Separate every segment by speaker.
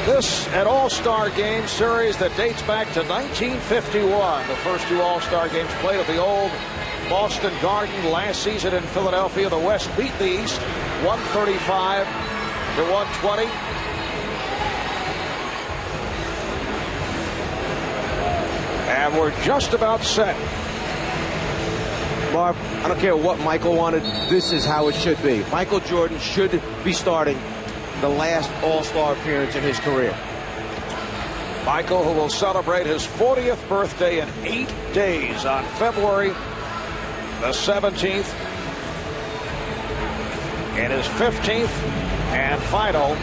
Speaker 1: This an All-Star Game series that dates back to 1951. The first two All-Star Games played at the old Boston Garden last season in Philadelphia. The West beat the East 135 to 120. And we're just about set.
Speaker 2: Marv, I don't care what Michael wanted. This is how it should be. Michael Jordan should be starting the last All-Star appearance in his career.
Speaker 1: Michael, who will celebrate his 40th birthday in 8 days on February the 17th, in his 15th and final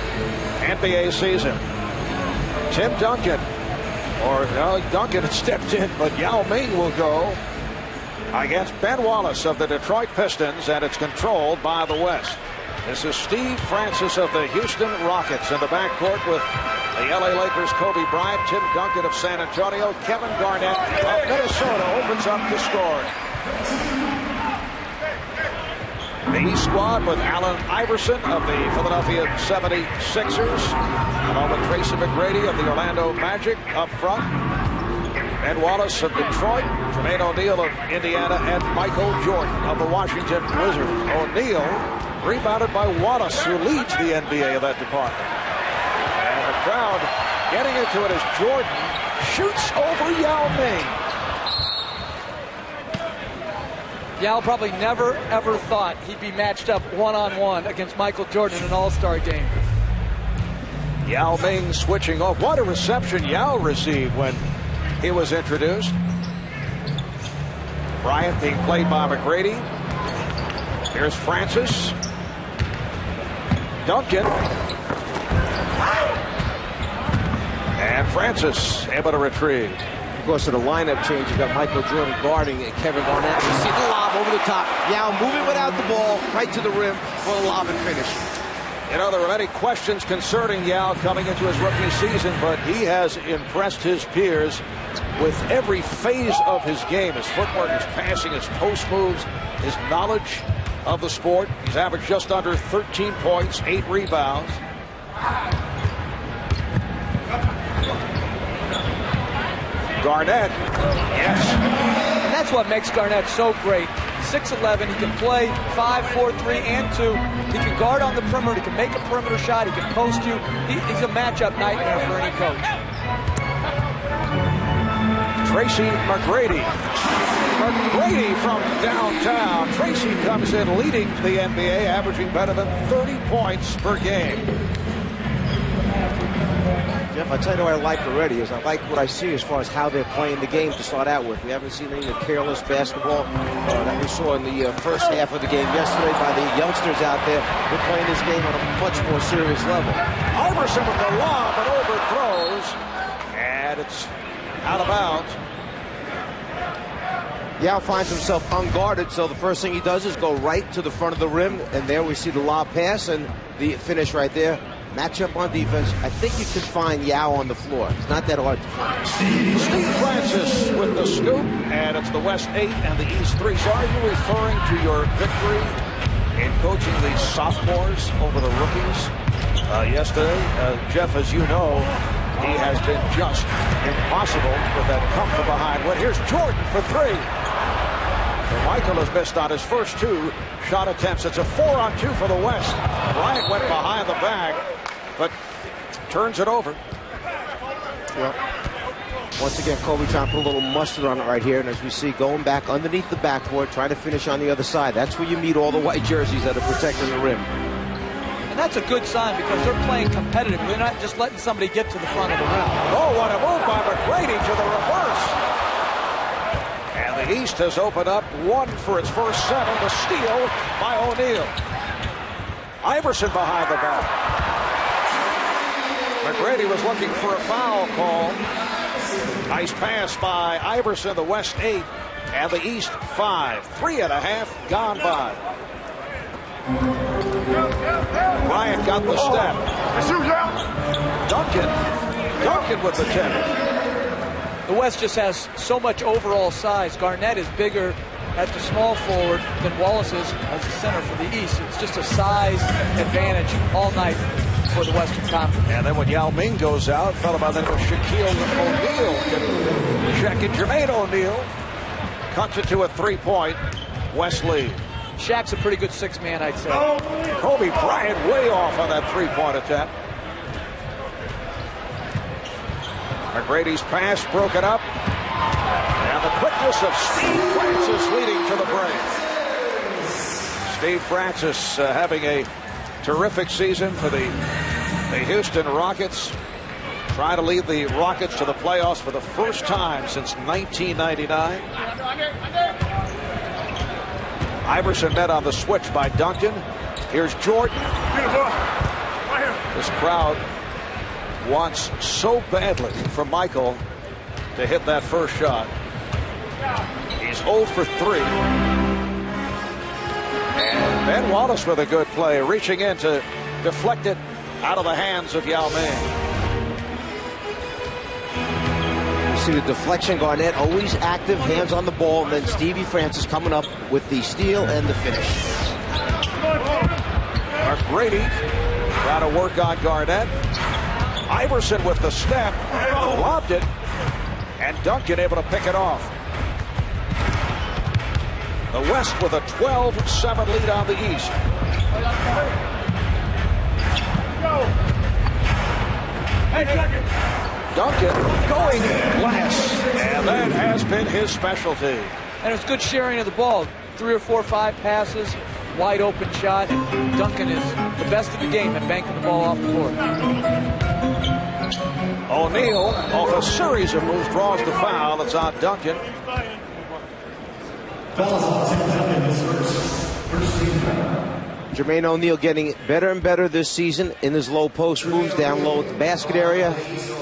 Speaker 1: NBA season. Tim Duncan, or no, Duncan had stepped in, but Yao Ming will go against Ben Wallace of the Detroit Pistons, and it's controlled by the West. This is Steve Francis of the Houston Rockets in the backcourt with the LA Lakers' Kobe Bryant. Tim Duncan of San Antonio. Kevin Garnett of Minnesota opens up the scoring. The East squad with Allen Iverson of the Philadelphia 76ers, along with Tracy McGrady of the Orlando Magic up front. Ben Wallace of Detroit, Jermaine O'Neal of Indiana, and Michael Jordan of the Washington Wizards. O'Neal rebounded by Wallace, who leads the NBA of that department. And the crowd getting into it as Jordan shoots over Yao Ming.
Speaker 3: Yao probably never, ever thought he'd be matched up one-on-one against Michael Jordan in an All-Star game.
Speaker 1: Yao Ming switching off. What a reception Yao received when he was introduced. Bryant being played by McGrady. Here's Francis. Duncan. And Francis able to retrieve.
Speaker 2: Of course, in the lineup change, you've got Michael Jordan guarding and Kevin Garnett. You see the lob over the top. Yao moving without the ball right to the rim for the lob and finish.
Speaker 1: You know, there are many questions concerning Yao coming into his rookie season, but he has impressed his peers with every phase of his game. His footwork, his passing, his post moves, his knowledge of the sport. He's averaged just under 13 points, 8 rebounds. Garnett, yes.
Speaker 3: And that's what makes Garnett so great. 6'11", he can play 5, 4, 3, and 2. He can guard on the perimeter. He can make a perimeter shot. He can post you. He's a matchup nightmare for any coach.
Speaker 1: Tracy McGrady. McGrady from downtown. Tracy comes in leading the NBA, averaging better than 30 points per game.
Speaker 2: Jeff, I'll tell you what I like already is I like what I see as far as how they're playing the game to start out with. We haven't seen any of the careless basketball that we saw in the first half of the game yesterday by the youngsters out there. They're playing this game on a much more serious level.
Speaker 1: Iverson with the lob and overthrows, and it's out of bounds.
Speaker 2: Yao finds himself unguarded, so the first thing he does is go right to the front of the rim, and there we see the lob pass and the finish right there. Matchup on defense. I think you can find Yao on the floor. It's not that hard to find.
Speaker 1: Steve Francis with the scoop, and it's the West 8 and the East 3. So are you referring to your victory in coaching the sophomores over the rookies yesterday? Jeff, as you know, he has been just impossible with that come from behind win. Here's Jordan for 3. So Michael has missed on his first 2 shot attempts. It's a 4-on-2 for the West. Bryant went behind the bag, but turns it over.
Speaker 2: Well, once again, Kobe trying to put a little mustard on it right here. And as we see, going back underneath the backboard, trying to finish on the other side. That's where you meet all the white jerseys that are protecting the rim.
Speaker 3: And that's a good sign because they're playing competitive. They're not just letting somebody get to the front of the rim.
Speaker 1: Oh, what a move by McGrady to the reverse. And the East has opened up 1 for its first 7. The steal by O'Neal. Iverson behind the back. McGrady was looking for a foul call. Nice pass by Iverson, the West 8, and the East 5. 3.5 gone by. Bryant got the step. Duncan with the 10.
Speaker 3: The West just has so much overall size. Garnett is bigger at the small forward than Wallace is as the center for the East. It's just a size advantage all night for the Western Conference.
Speaker 1: And then when Yao Ming goes out, a fellow by the name of Shaquille O'Neal can check in. Jermaine O'Neal cuts it to a three-point West lead.
Speaker 3: Shaq's a pretty good six-man, I'd say.
Speaker 1: Kobe Bryant way off on that three-point attempt. McGrady's pass broken up. And the quickness of Steve Francis leading to the break. Steve Francis having a terrific season for the Houston Rockets. Trying to lead the Rockets to the playoffs for the first time since 1999. Iverson met on the switch by Duncan. Here's Jordan. This crowd wants so badly for Michael to hit that first shot. He's 0 for 3. And Ben Wallace with a good play, reaching in to deflect it out of the hands of Yao Ming.
Speaker 2: See the deflection, Garnett always active, hands on the ball, and then Stevie Francis coming up with the steal and the finish.
Speaker 1: McGrady trying to work on Garnett. Iverson with the step, lobbed it, and Duncan able to pick it off. The West with a 12-7 lead on the East. Duncan going glass, and that has been his specialty.
Speaker 3: And it's good sharing of the ball. 3 or 4 or 5 passes, wide open shot, and Duncan is the best of the game at banking the ball off the board.
Speaker 1: O'Neal, off a series of moves, draws the foul. It's on Duncan.
Speaker 2: Jermaine O'Neal getting better and better this season in his low post moves, down low at the basket area.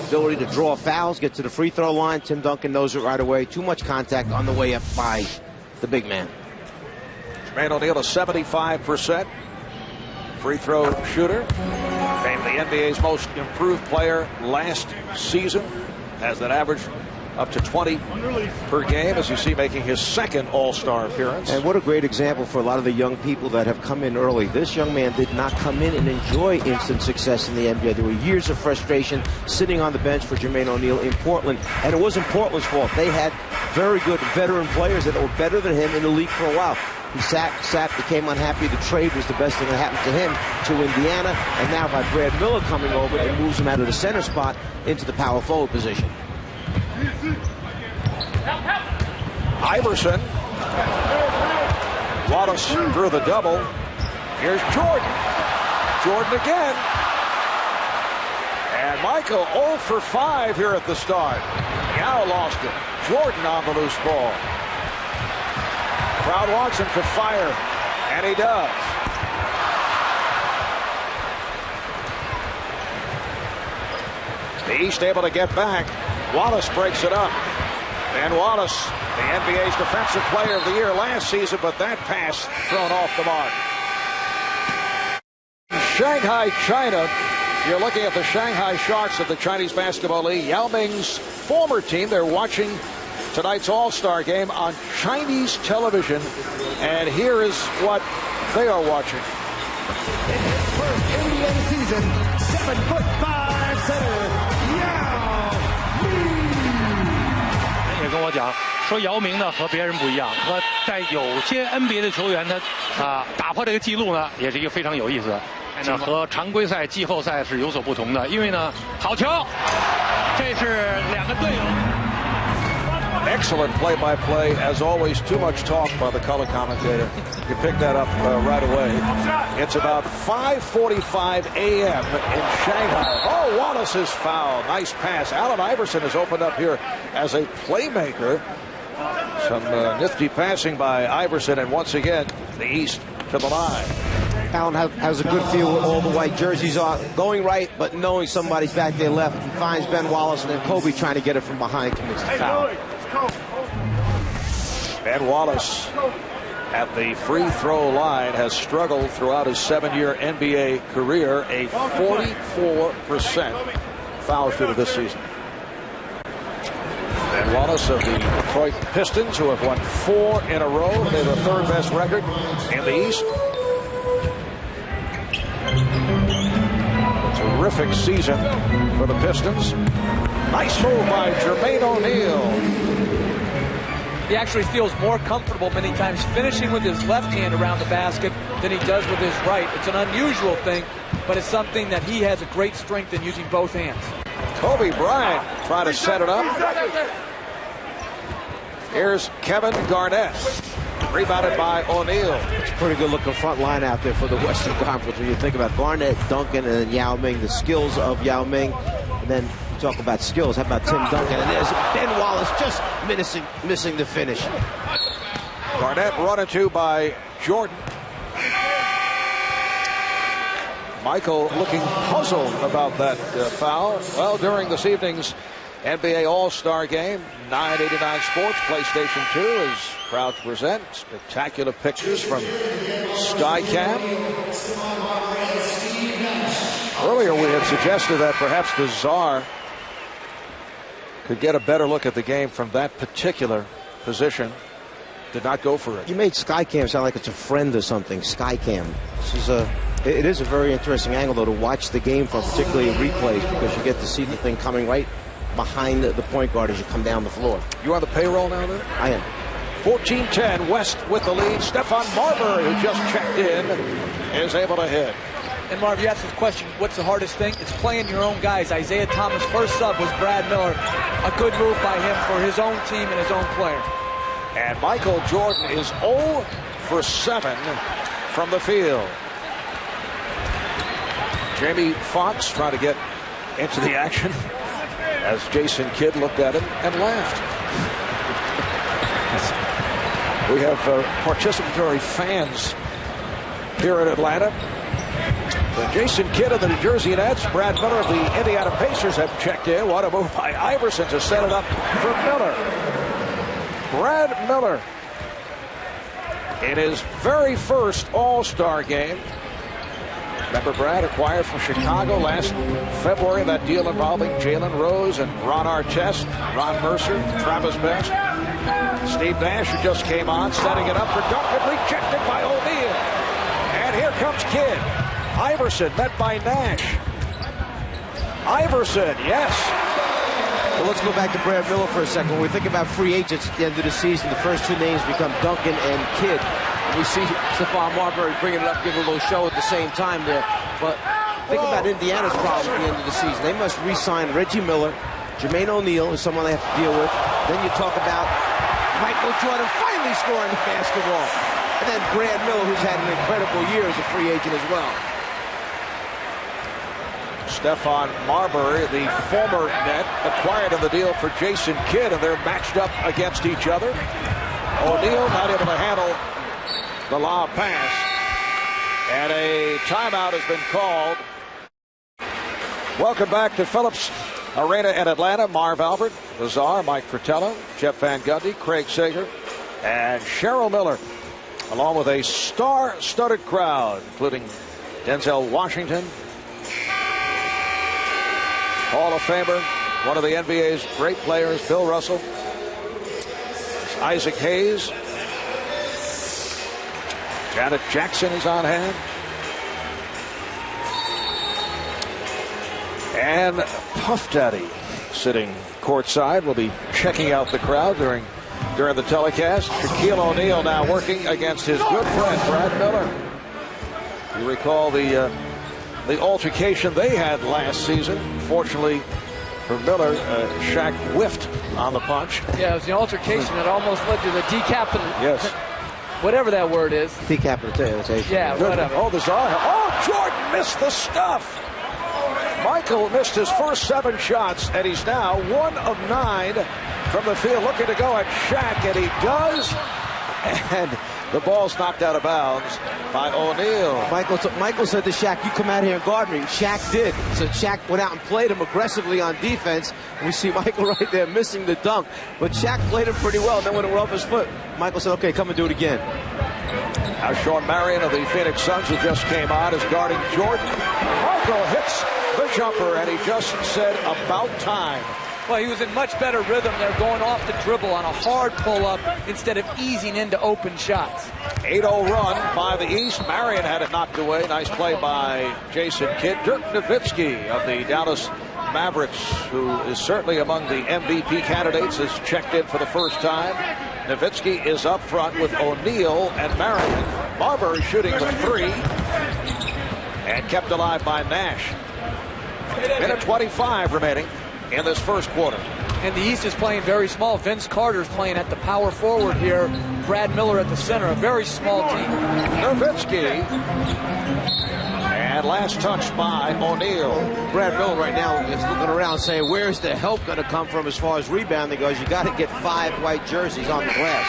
Speaker 2: Ability to draw fouls, get to the free throw line. Tim Duncan knows it right away. Too much contact on the way up by the big man.
Speaker 1: Jermaine O'Neal, a 75% free throw shooter. Named the NBA's most improved player last season. Has that average up to 20 per game, as you see, making his second All-Star appearance.
Speaker 2: And what a great example for a lot of the young people that have come in early. This young man did not come in and enjoy instant success in the NBA. There were years of frustration sitting on the bench for Jermaine O'Neal in Portland, and it wasn't Portland's fault. They had very good veteran players that were better than him in the league for a while. He sat, became unhappy. The trade was the best thing that happened to him to Indiana, and now by Brad Miller coming over, it moves him out of the center spot into the power forward position.
Speaker 1: Iverson. Wallace drew the double. Here's Jordan. Jordan again. And Michael 0 for 5 here at the start. Yao lost it. Jordan on the loose ball. Crowd wants him to fire, and he does. The East able to get back. Wallace breaks it up. And Wallace, the NBA's Defensive Player of the Year last season, but that pass thrown off the mark. Shanghai, China. You're looking at the Shanghai Sharks of the Chinese Basketball League. Yao Ming's former team. They're watching tonight's All-Star game on Chinese television. And here is what they are watching.
Speaker 4: In his first NBA season, 7'5" center.
Speaker 5: 也跟我讲说姚明呢和别人不一样，和在有些 NBA 的球员呢打破这个记录呢，也是一个非常有意思。那和常规赛、季后赛是有所不同的，因为呢好球，这是两个队友。
Speaker 1: Excellent play-by-play, as always. Too much talk by the color commentator. You picked that up right away. It's about 5:45 a.m. in Shanghai. Oh, Wallace is fouled. Nice pass. Allen Iverson has opened up here as a playmaker. Some nifty passing by Iverson, and once again, the East to the line.
Speaker 2: Allen has a good feel with all the white jerseys on, going right, but knowing somebody's back there left. He finds Ben Wallace, and then Kobe trying to get it from behind, commits the foul.
Speaker 1: Ben Wallace at the free throw line has struggled throughout his 7-year NBA career, a 44% foul shooter this season. Ben Wallace of the Detroit Pistons, who have won 4 in a row. They're the 3rd best record in the East. To terrific season for the Pistons. Nice move by Jermaine O'Neal.
Speaker 3: He actually feels more comfortable many times finishing with his left hand around the basket than he does with his right. It's an unusual thing, but it's something that he has a great strength in using both hands.
Speaker 1: Kobe Bryant trying to set it up. Here's Kevin Garnett. Rebounded by O'Neal.
Speaker 2: It's a pretty good looking front line out there for the Western Conference when you think about Garnett, Duncan, and then Yao Ming, the skills of Yao Ming. And then you talk about skills. How about Tim Duncan? And there's Ben Wallace just missing the finish.
Speaker 1: Garnett run into by Jordan. Michael looking puzzled about that foul. Well, during this evening's NBA All-Star Game, 989 Sports, PlayStation 2 is proud to present spectacular pictures from Skycam. Earlier we had suggested that perhaps the Czar could get a better look at the game from that particular position. Did not go for it.
Speaker 2: You made Skycam sound like it's a friend or something. Skycam. It is a very interesting angle, though, to watch the game from, particularly in replays, because you get to see the thing coming right behind the point guard as you come down the floor.
Speaker 1: You on the payroll now, then?
Speaker 2: I am.
Speaker 1: 14-10, West with the lead. Stephon Marbury, who just checked in, is able to hit.
Speaker 3: And Marv, you asked this question, what's the hardest thing? It's playing your own guys. Isaiah Thomas' first sub was Brad Miller. A good move by him for his own team and his own player.
Speaker 1: And Michael Jordan is 0 for 7 from the field. Jamie Foxx trying to get into the action as Jason Kidd looked at him and laughed. We have participatory fans here in Atlanta. Jason Kidd of the New Jersey Nets, Brad Miller of the Indiana Pacers have checked in. What a move by Iverson to set it up for Miller. Brad Miller in his very first All-Star game. Remember, Brad acquired from Chicago last February, that deal involving Jalen Rose and Ron Artest, Ron Mercer, Travis Best. Steve Nash, who just came on, setting it up for Duncan, rejected by O'Neal. And here comes Kidd. Iverson met by Nash. Iverson, yes.
Speaker 2: Well, let's go back to Brad Miller for a second. When we think about free agents at the end of the season, the first two names become Duncan and Kidd. We see Stephon Marbury bringing it up, giving a little show at the same time there. But think about Indiana's problem at the end of the season. They must re-sign Reggie Miller. Jermaine O'Neal is someone they have to deal with. Then you talk about Michael Jordan finally scoring the basketball. And then Brad Miller, who's had an incredible year as a free agent as well.
Speaker 1: Stephon Marbury, the former Net, acquired in the deal for Jason Kidd, and they're matched up against each other. O'Neal not able to handle the lob pass, and a timeout has been called. Welcome back to Phillips Arena in Atlanta. Marv Albert, Lazar, Mike Fratello, Jeff Van Gundy, Craig Sager, and Cheryl Miller, along with a star-studded crowd, including Denzel Washington, Hall of Famer, one of the NBA's great players, Bill Russell, Isaac Hayes, Janet Jackson is on hand, and Puff Daddy sitting courtside will be checking out the crowd during the telecast. Shaquille O'Neal now working against his good friend Brad Miller. You recall the altercation they had last season. Fortunately for Miller, Shaq whiffed on the punch.
Speaker 3: Yeah, it was the altercation that almost led to the decapitation.
Speaker 1: Yes.
Speaker 3: Whatever that word is.
Speaker 2: Decapitation.
Speaker 3: Yeah, whatever.
Speaker 1: Oh, the Czar. Oh, Jordan missed the stuff. Michael missed his first 7 shots, and he's now 1 of 9 from the field, looking to go at Shaq, and he does. And the ball's knocked out of bounds by O'Neal.
Speaker 2: Michael said to Shaq, you come out here and guard me. Shaq did. So Shaq went out and played him aggressively on defense. We see Michael right there missing the dunk. But Shaq played him pretty well. And then when it went off his foot, Michael said, okay, come and do it again.
Speaker 1: Now Sean Marion of the Phoenix Suns, who just came on, is guarding Jordan. Michael hits the jumper, and he just said about time.
Speaker 3: Well, he was in much better rhythm there, going off the dribble on a hard pull-up instead of easing into open shots.
Speaker 1: 8-0 run by the East. Marion had it knocked away. Nice play by Jason Kidd. Dirk Nowitzki of the Dallas Mavericks, who is certainly among the MVP candidates, has checked in for the first time. Nowitzki is up front with O'Neal and Marion. Barber is shooting the three and kept alive by Nash. Minute 25 remaining in this first quarter.
Speaker 3: And the East is playing very small. Vince Carter's playing at the power forward here. Brad Miller at the center, a very small team.
Speaker 1: Nowitzki. And last touch by O'Neal.
Speaker 2: Brad Miller right now is looking around saying, where's the help going to come from as far as rebounding goes? You got to get 5 white jerseys on the glass.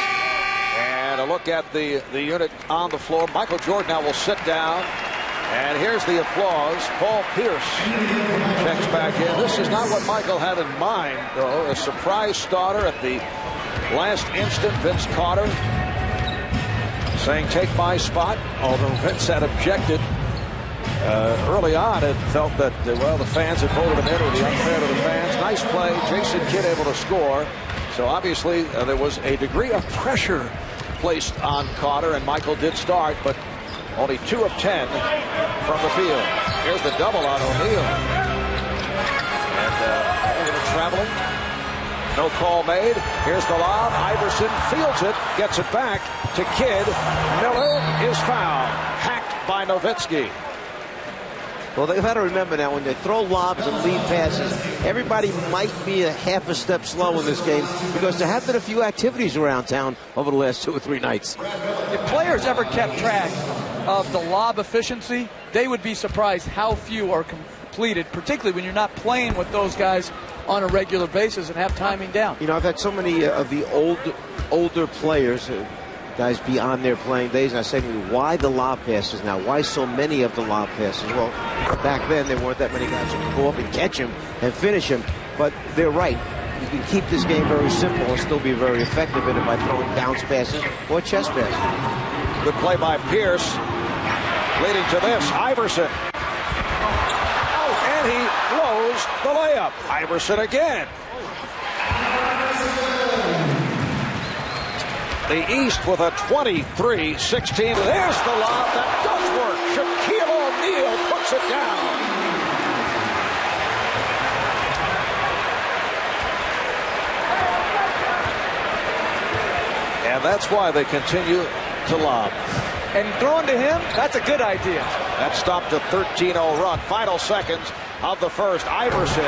Speaker 1: And a look at the unit on the floor. Michael Jordan now will sit down. And here's the applause. Paul Pierce checks back in. This is not what Michael had in mind, though. A surprise starter at the last instant. Vince Carter saying, take my spot. Although Vince had objected early on and felt that, well, the fans had voted him in. It would be unfair to the fans. Nice play. Jason Kidd able to score. So obviously there was a degree of pressure placed on Carter, and Michael did start, but only 2 of 10 from the field. Here's the double on O'Neal. And traveling. No call made. Here's the lob. Iverson fields it, gets it back to Kidd. Miller is fouled. Hacked by Nowitzki.
Speaker 2: Well, they've got to remember now, when they throw lobs and lead passes, everybody might be a half a step slow in this game because there have been a few activities around town over the last 2 or 3 nights.
Speaker 3: If players ever kept track of the lob efficiency, they would be surprised how few are completed, particularly when you're not playing with those guys on a regular basis and have timing down.
Speaker 2: You know, I've had so many of the older players, guys beyond their playing days, and I say to me, why the lob passes now? Why so many of the lob passes? Well, back then there weren't that many guys who could go up and catch him and finish him, but they're right. You can keep this game very simple and still be very effective in it by throwing bounce passes or chest passes.
Speaker 1: Good play by Pierce, leading to this. Iverson. Oh, and he blows the layup. Iverson again. The East with a 23-16. There's the lob that does work. Shaquille O'Neal puts it down. And that's why they continue to lob.
Speaker 3: And throwing to him, that's a good idea.
Speaker 1: That stopped a 13-0 run. Final seconds of the first. Iverson.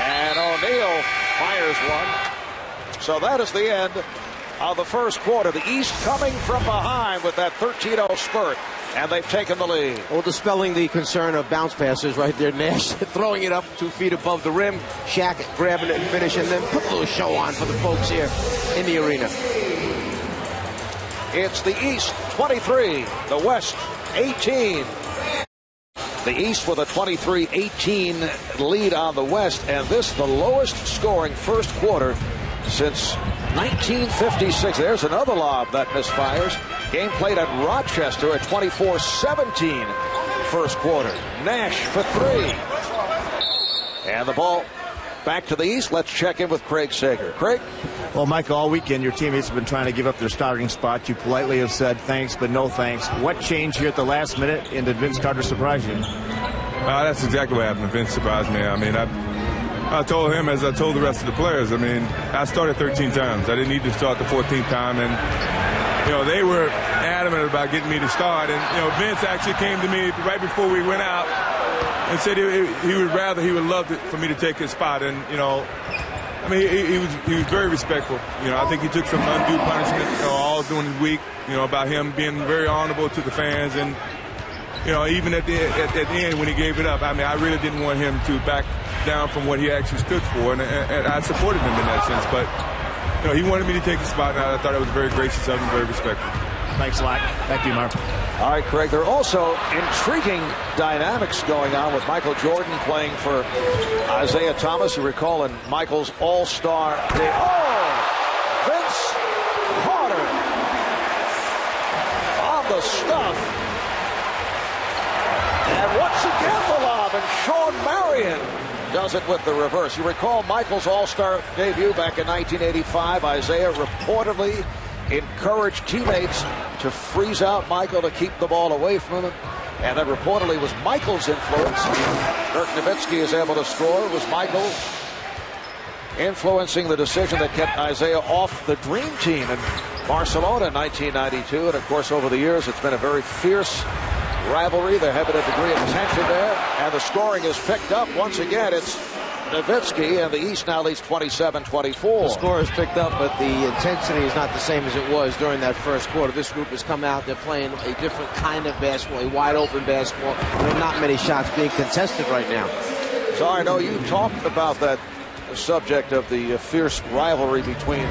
Speaker 1: And O'Neal fires one. So that is the end of the first quarter. The East coming from behind with that 13-0 spurt. And they've taken the lead.
Speaker 2: Well, dispelling the concern of bounce passes right there. Nash throwing it up 2 feet above the rim. Shaq grabbing it and finishing, then put a little show on for the folks here in the arena.
Speaker 1: It's the East 23, the West 18. The East with a 23-18 lead on the West, and this the lowest scoring first quarter since 1956. There's another lob that misfires. Game played at Rochester at 24-17 first quarter. Nash for 3. And the ball back to the East. Let's check in with Craig Sager. Craig?
Speaker 6: Well, Michael, all weekend your teammates have been trying to give up their starting spot. You politely have said thanks, but no thanks. What changed here at the last minute, and did Vince Carter surprise you?
Speaker 7: That's exactly what happened. Vince surprised me. I mean, I told him, as I told the rest of the players, I mean, I started 13 times. I didn't need to start the 14th time, and they were adamant about getting me to start. And Vince actually came to me right before we went out and said he would love for me to take his spot. And I mean, he was very respectful. I think he took some undue punishment all during the week. About him being very honorable to the fans, and even at the end when he gave it up. I mean, I really didn't want him to back down from what he actually stood for, and I supported him in that sense. But he wanted me to take the spot, and I thought it was very gracious of him, very respectful.
Speaker 6: Thanks a lot. Thank you, Mark.
Speaker 1: All right, Craig, there are also intriguing dynamics going on with Michael Jordan playing for Isaiah Thomas. You recall in Michael's All-Star Day. Oh! Vince Carter on the stuff. And once again the lob, and Sean Marion does it with the reverse. You recall Michael's All-Star debut back in 1985. Isaiah reportedly encouraged teammates to freeze out Michael to keep the ball away from him. And that reportedly was Michael's influence. Dirk Nowitzki is able to score. It was Michael influencing the decision that kept Isaiah off the Dream Team in Barcelona in 1992. And of course, over the years, it's been a very fierce rivalry. There have been a degree of tension there. And the scoring is picked up. Once again, it's Nowitzki, and the East now leads 27-24.
Speaker 2: The score is picked up, but the intensity is not the same as it was during that first quarter. This group has come out, they're playing a different kind of basketball, a wide-open basketball. There are not many shots being contested right now.
Speaker 1: So I know you talked about that subject of the fierce rivalry between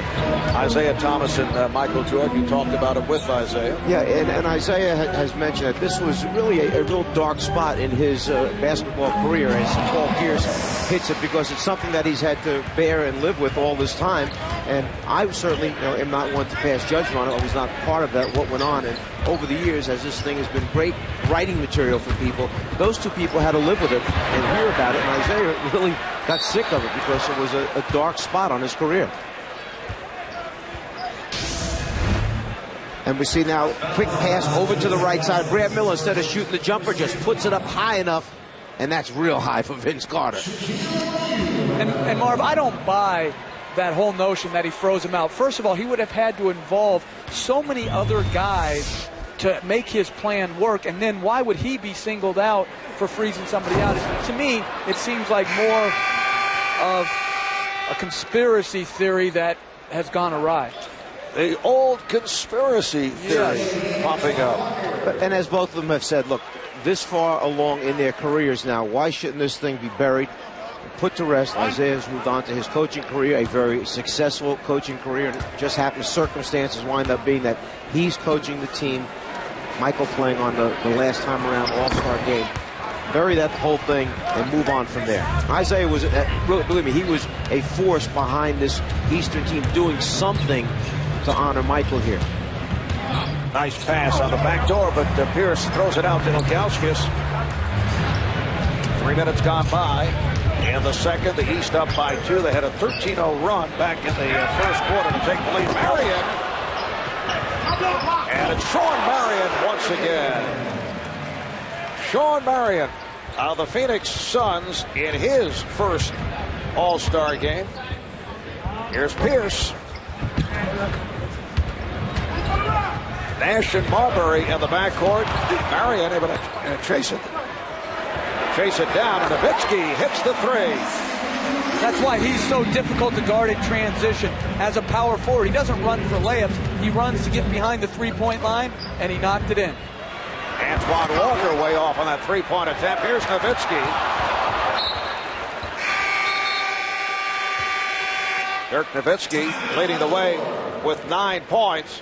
Speaker 1: Isaiah Thomas and Michael Jordan. You talked about it with Isaiah.
Speaker 2: Yeah, and Isaiah has mentioned that this was really a real dark spot in his basketball career, as Paul Pierce hits it, because it's something that he's had to bear and live with all this time. And I certainly am not one to pass judgment on it. I was not part of that, what went on. And over the years, as this thing has been great writing material for people, those two people had to live with it and hear about it. And Isaiah really got sick of it because it was a dark spot on his career. And we see now quick pass over to the right side. Brad Miller, instead of shooting the jumper, just puts it up high enough, and that's real high for Vince Carter.
Speaker 3: And Marv, I don't buy that whole notion that he froze him out. First of all, he would have had to involve so many other guys to make his plan work, and then why would he be singled out for freezing somebody out? To me, it seems like more of a conspiracy theory that has gone awry.
Speaker 1: The old conspiracy theory popping up.
Speaker 2: And as both of them have said, look, this far along in their careers now, why shouldn't this thing be buried, put to rest? Isaiah's moved on to his coaching career, a very successful coaching career. And it just happens, circumstances wind up being that he's coaching the team, Michael playing on the last time around All-Star game. Bury that whole thing and move on from there. Isaiah was, believe me, he was a force behind this Eastern team doing something to honor Michael here.
Speaker 1: Nice pass on the back door, but Pierce throws it out to Ilgauskas. 3 minutes gone by. And the second, the East up by 2. They had a 13-0 run back in the first quarter to take the lead. Marion. And it's Sean Marion once again. Sean Marion of the Phoenix Suns in his first All-Star game. Here's Pierce. Nash and Marbury in the backcourt. Marion able to chase it down, and Nowitzki hits the three.
Speaker 3: That's why he's so difficult to guard in transition. As a power forward, he doesn't run for layups. He runs to get behind the three-point line, and he knocked it in.
Speaker 1: Antoine Walker way off on that three-point attempt. Here's Nowitzki. Dirk Nowitzki leading the way with 9 points.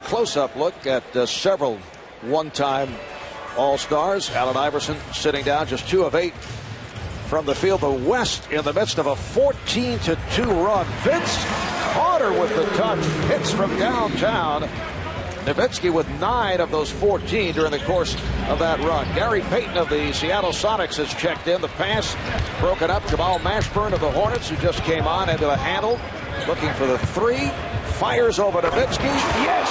Speaker 1: Close-up look at several one-time All-Stars. Allen Iverson sitting down, just 2 of 8 from the field. The West in the midst of a 14-2 run. Vince Carter with the touch. Hits from downtown. Nowitzki with 9 of those 14 during the course of that run. Gary Payton of the Seattle Sonics has checked in. The pass broken up. Jamal Mashburn of the Hornets, who just came on into the handle, looking for the three. Fires over Nowitzki. Yes!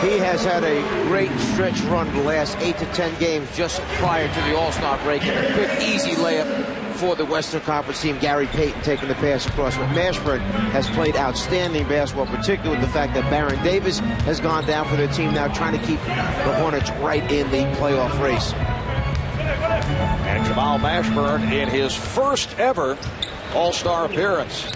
Speaker 2: He has had a great stretch run the last 8 to 10 games just prior to the All-Star break. And a quick, easy layup for the Western Conference team. Gary Payton taking the pass across. But Mashburn has played outstanding basketball, particularly with the fact that Baron Davis has gone down for their team now, trying to keep the Hornets right in the playoff race.
Speaker 1: And Jamal Mashburn in his first ever All-Star appearance.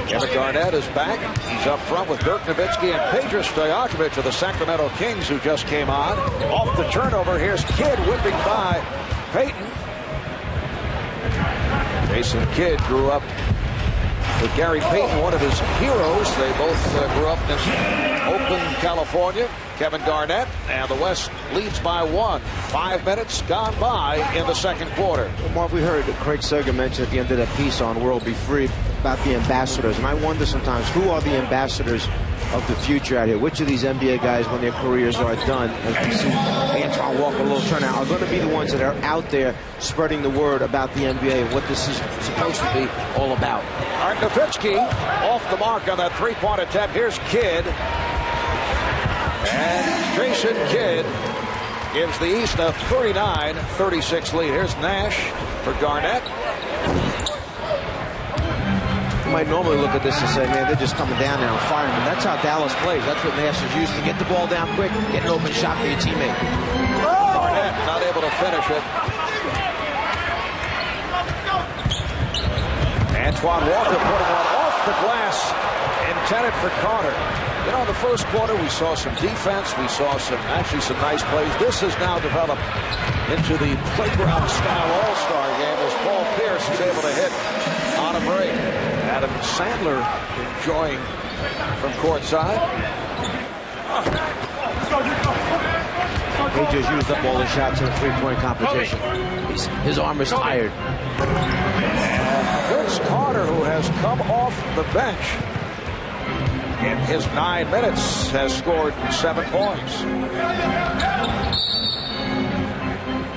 Speaker 1: Kevin Garnett is back. He's up front with Dirk Nowitzki and Peja Stojakovic of the Sacramento Kings, who just came on. Off the turnover, here's Kidd whipping by Payton. Jason Kidd grew up with Gary Payton, one of his heroes. They both grew up in Oakland, California. Kevin Garnett, and the West leads by 1. 5 minutes gone by in the second quarter.
Speaker 2: Well, Mark, we heard Craig Sager mention at the end of that piece on World Be Free about the ambassadors, and I wonder sometimes, who are the ambassadors of the future out here. Which of these NBA guys, when their careers are done, as we see Antoine Walker, a little turnout, are going to be the ones that are out there spreading the word about the NBA and what this is supposed to be all about.
Speaker 1: All right, Nowitzki off the mark on that three-point attempt. Here's Kidd. And Jason Kidd gives the East a 39-36 lead. Here's Nash for Garnett.
Speaker 2: You might normally look at this and say, man, they're just coming down there and firing. But that's how Dallas plays. That's what Nash is used to. Get the ball down quick, get an open shot for your teammate.
Speaker 1: Garnett not able to finish it. Antoine Walker putting one off the glass, intended for Carter. You know, in the first quarter, we saw some defense. We saw some nice plays. This has now developed into the playground-style all-star game as Paul Pierce is able to hit on a break. Adam Sandler enjoying from courtside.
Speaker 2: He just used up all the shots in the three-point competition. His arm is tired.
Speaker 1: And Vince Carter, who has come off the bench in his 9 minutes, has scored 7 points.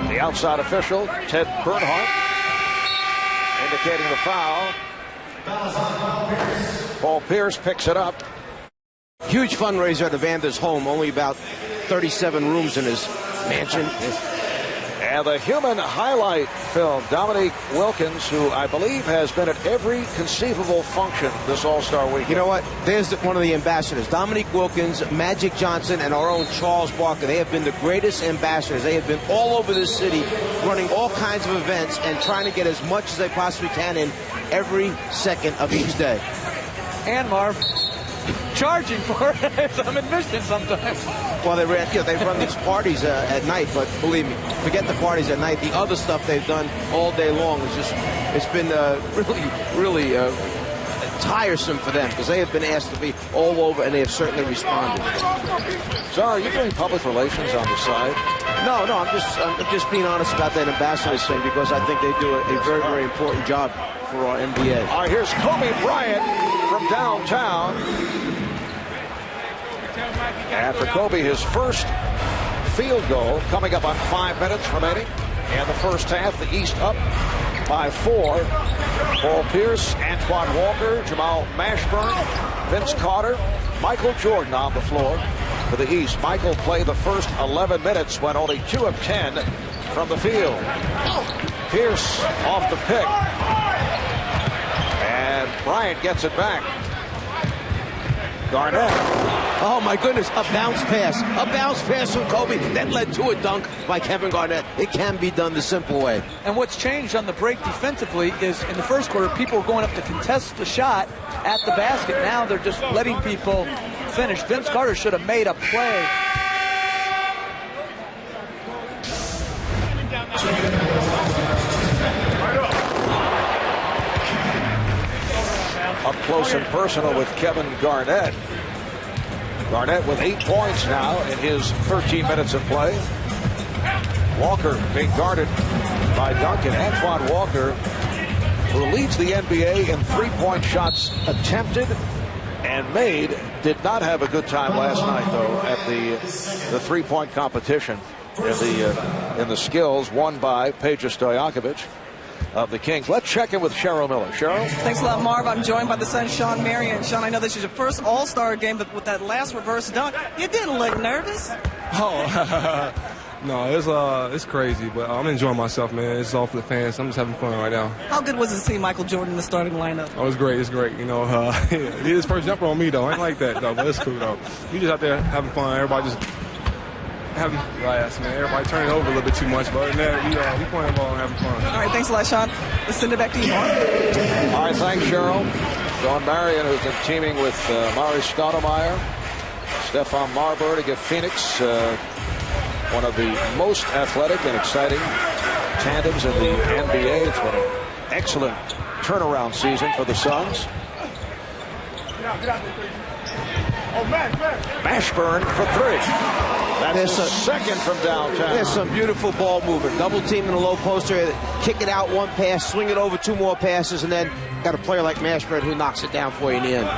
Speaker 1: The outside official, Ted Bernhardt, indicating the foul. Paul Pierce picks it up.
Speaker 2: Huge fundraiser at Evander's home. Only about 37 rooms in his mansion.
Speaker 1: And the human highlight film, Dominique Wilkins, who I believe has been at every conceivable function this All-Star weekend.
Speaker 2: You know what? There's one of the ambassadors. Dominique Wilkins, Magic Johnson, and our own Charles Barkley. They have been the greatest ambassadors. They have been all over this city running all kinds of events and trying to get as much as they possibly can in every second of each day.
Speaker 3: And Marv, charging for some admission sometimes.
Speaker 2: Well, they run these parties at night, but believe me, forget the parties at night. The other stuff they've done all day long is it's been really tiresome for them because they have been asked to be all over, and they have certainly responded.
Speaker 1: So, are you doing public relations on the side?
Speaker 2: No, I'm just being honest about that ambassadors thing because I think they do a very, very important job for our NBA.
Speaker 1: All right, here's Kobe Bryant from downtown. And for Kobe, his first field goal coming up on 5 minutes remaining. And the first half, the East up by 4. Paul Pierce, Antoine Walker, Jamal Mashburn, Vince Carter, Michael Jordan on the floor for the East. Michael played the first 11 minutes, went only 2 of 10 from the field. Pierce off the pick. And Bryant gets it back. Garnett.
Speaker 2: Oh, my goodness, a bounce pass from Kobe that led to a dunk by Kevin Garnett. It can be done the simple way.
Speaker 3: And what's changed on the break defensively is in the first quarter, people were going up to contest the shot at the basket. Now they're just letting people finish. Vince Carter should have made a play.
Speaker 1: Up close and personal with Kevin Garnett. Garnett with 8 points now in his 13 minutes of play. Walker being guarded by Duncan. Antoine Walker, who leads the NBA in three-point shots attempted and made, did not have a good time last night, though, at the three-point competition in the skills won by Peja Stojakovic of the Kings. Let's check in with Cheryl Miller. Cheryl?
Speaker 8: Thanks a lot, Marv. I'm joined by the son, Sean Marion. Sean, I know this is your first All-Star game, but with that last reverse dunk, you didn't look nervous.
Speaker 9: Oh, no, it's crazy, but I'm enjoying myself, man. It's all for the fans. I'm just having fun right now.
Speaker 8: How good was it to see Michael Jordan in the starting lineup?
Speaker 9: Oh, it's great. It's great. You know, he did his first jumper on me, though. I ain't like that, though, but it's cool, though. We just out there having fun. Everybody just having laughs, man. Everybody turning over a little bit too much, but other than that, we playing ball and having fun.
Speaker 8: All right, thanks a lot, Sean. Let's send it back to you, Mark.
Speaker 1: All right, thanks, Cheryl. Sean Marion, who's been teaming with Mari Stoudemire, Stephon Marbury to give Phoenix one of the most athletic and exciting tandems in the NBA. It's been an excellent turnaround season for the Suns. Mashburn for 3. That's the second from downtown.
Speaker 2: There's some beautiful ball movement. Double team in the low post area. Kick it out, one pass, swing it over, 2 more passes, and then got a player like Mashburn who knocks it down for you in the end.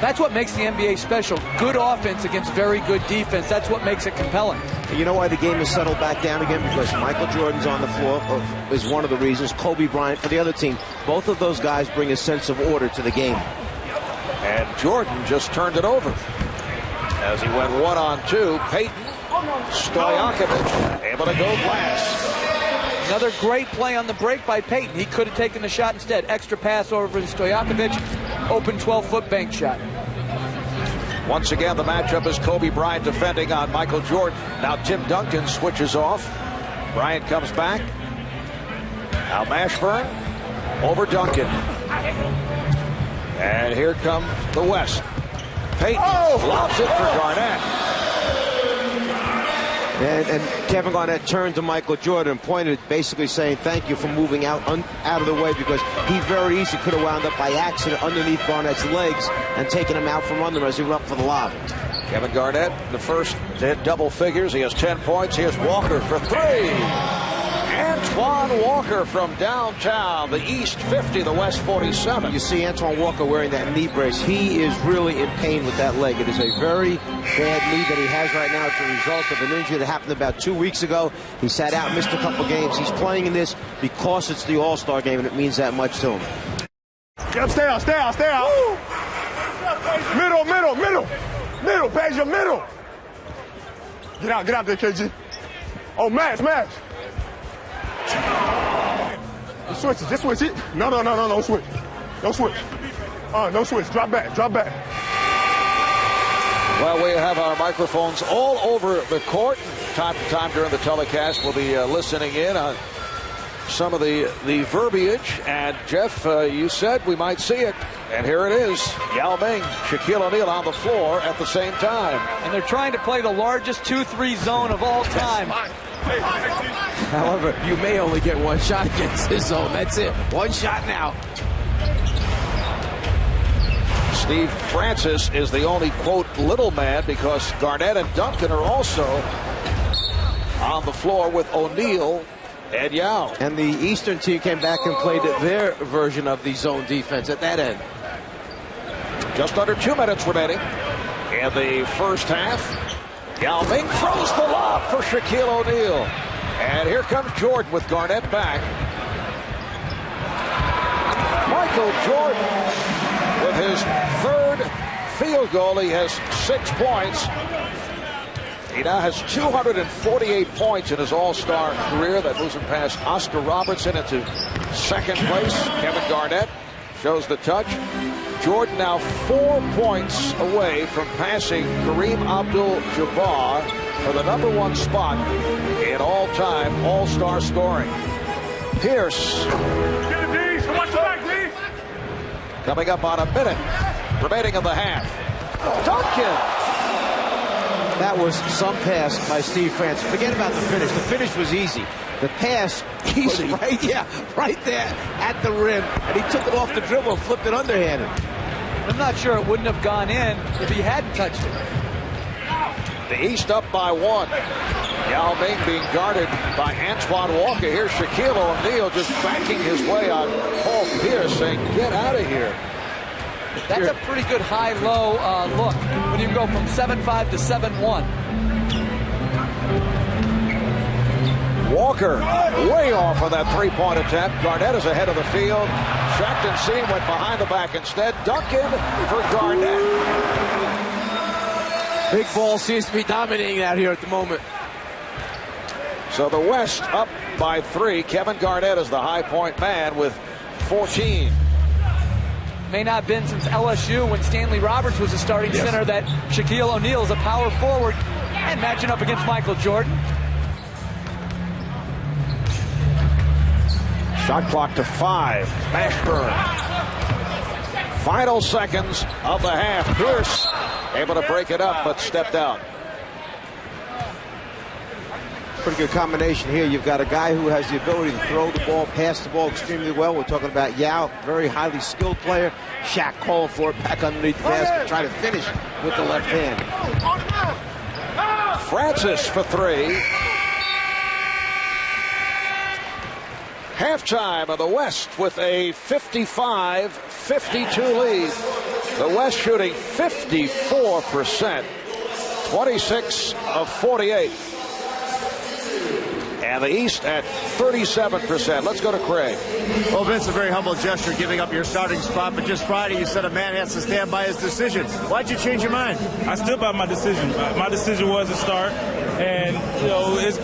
Speaker 3: That's what makes the NBA special. Good offense against very good defense. That's what makes it compelling.
Speaker 2: You know why the game has settled back down again? Because Michael Jordan's on the floor is one of the reasons. Kobe Bryant for the other team. Both of those guys bring a sense of order to the game.
Speaker 1: And Jordan just turned it over as he went 1-on-2. Peyton, Stojakovic able to go glass.
Speaker 3: Another great play on the break by Peyton. He could have taken the shot instead. Extra pass over to Stojakovic. Open 12-foot bank shot.
Speaker 1: Once again, the matchup is Kobe Bryant defending on Michael Jordan. Now Tim Duncan switches off. Bryant comes back. Now Mashburn over Duncan. And here comes the West. Peyton lobs it for Garnett.
Speaker 2: And Kevin Garnett turned to Michael Jordan and pointed, basically saying thank you for moving out of the way, because he very easily could have wound up by accident underneath Garnett's legs and taken him out from under him as he went up for the lob.
Speaker 1: Kevin Garnett, the first to hit double figures. He has 10 points. Here's Walker for three. Antoine Walker from downtown, the East 50, the West 47.
Speaker 2: You see Antoine Walker wearing that knee brace. He is really in pain with that leg. It is a very bad knee that he has right now. It's a result of an injury that happened about 2 weeks ago. He sat out, missed a couple games. He's playing in this because it's the All-Star game, and it means that much to him.
Speaker 9: Get up, stay out, stay out, stay out. Middle, middle, middle. Middle, page your middle. Get out there, KG. Oh, match. Switch it, just switch it. No, don't switch. Don't switch. Don't switch, drop back.
Speaker 1: Well, we have our microphones all over the court. Time to time during the telecast, we'll be listening in on some of the verbiage. And Jeff, you said we might see it. And here it is. Yao Ming, Shaquille O'Neal on the floor at the same time.
Speaker 3: And they're trying to play the largest 2-3 zone of all time.
Speaker 2: However, you may only get one shot against this zone. That's it. One shot now.
Speaker 1: Steve Francis is the only, quote, little man, because Garnett and Duncan are also on the floor with O'Neal and Yao.
Speaker 2: And the Eastern team came back and played their version of the zone defense at that end.
Speaker 1: Just under 2 minutes remaining in the first half. Yao Ming throws the lob for Shaquille O'Neal. And here comes Jordan with Garnett back. Michael Jordan with his third field goal. He has 6 points. He now has 248 points in his All-Star career. That moves him past Oscar Robertson into second place. Kevin Garnett shows the touch. Jordan now 4 points away from passing Kareem Abdul-Jabbar for the #1 spot in all-time All-Star scoring. Pierce. Coming up on a minute remaining in the half. Duncan.
Speaker 2: That was some pass by Steve Francis. Forget about the finish. The finish was easy. The pass, easy. Right there at the rim. And he took it off the dribble and flipped it underhanded.
Speaker 3: I'm not sure it wouldn't have gone in if he hadn't touched it.
Speaker 1: The East up by 1. Yao Ming being guarded by Antoine Walker. Here's Shaquille O'Neal just backing his way on Paul Pierce, saying, get out of here.
Speaker 3: That's a pretty good high-low look when you go from 7-5 to 7-1.
Speaker 1: Walker way off of that three-point attempt. Garnett is ahead of the field. Checked and seen, went behind the back instead. Duncan for Garnett.
Speaker 2: Big ball seems to be dominating out here at the moment.
Speaker 1: So the West up by 3. Kevin Garnett is the high point man with 14.
Speaker 3: May not have been since LSU when Stanley Roberts was a starting center that Shaquille O'Neal is a power forward and matching up against Michael Jordan.
Speaker 1: Shot clock to 5. Mashburn. Final seconds of the half. Pierce able to break it up, but stepped out.
Speaker 2: Pretty good combination here. You've got a guy who has the ability to throw the ball, pass the ball extremely well. We're talking about Yao, very highly skilled player. Shaq calling for it back underneath the basket, try to finish with the left hand.
Speaker 1: Francis for 3. halftime of the West with a 55-52 lead. The West shooting 54%, 26 of 48. And the East at 37%. Let's go to Craig.
Speaker 6: Well, Vince, a very humble gesture giving up your starting spot, but just Friday you said a man has to stand by his decision. Why'd you change your mind?
Speaker 10: I stood by my decision. My decision was to start, and it's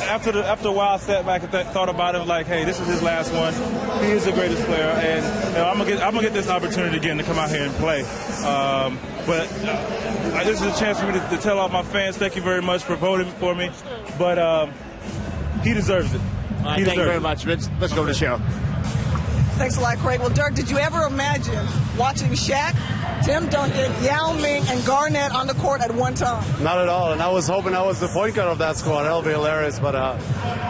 Speaker 10: after a while I sat back and thought about it, like, hey, this is his last one. He is the greatest player, and I'm gonna get this opportunity again to come out here and play. But this is a chance for me to tell all my fans, thank you very much for voting for me. But he deserves it.
Speaker 6: Thank you very much, Vince. Let's go to the show.
Speaker 8: Thanks a lot, Craig. Well, Dirk, did you ever imagine watching Shaq, Tim Duncan, Yao Ming, and Garnett on the court at one time?
Speaker 11: Not at all, and I was hoping I was the point guard of that squad. That'll be hilarious, but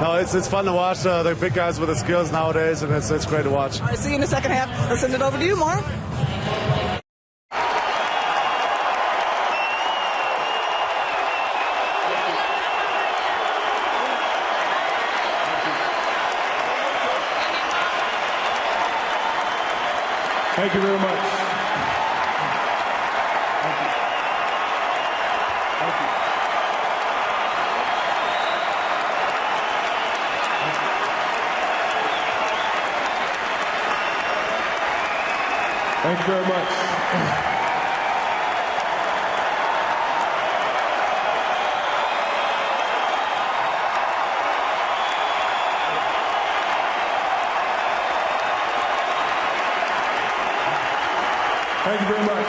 Speaker 11: no, it's fun to watch the big guys with the skills nowadays, and it's great to watch.
Speaker 8: All right, see you in the second half. Let's send it over to you, Mark.
Speaker 9: Thank you very much. Thank you. Thank you. Thank you very much. Thank you very much.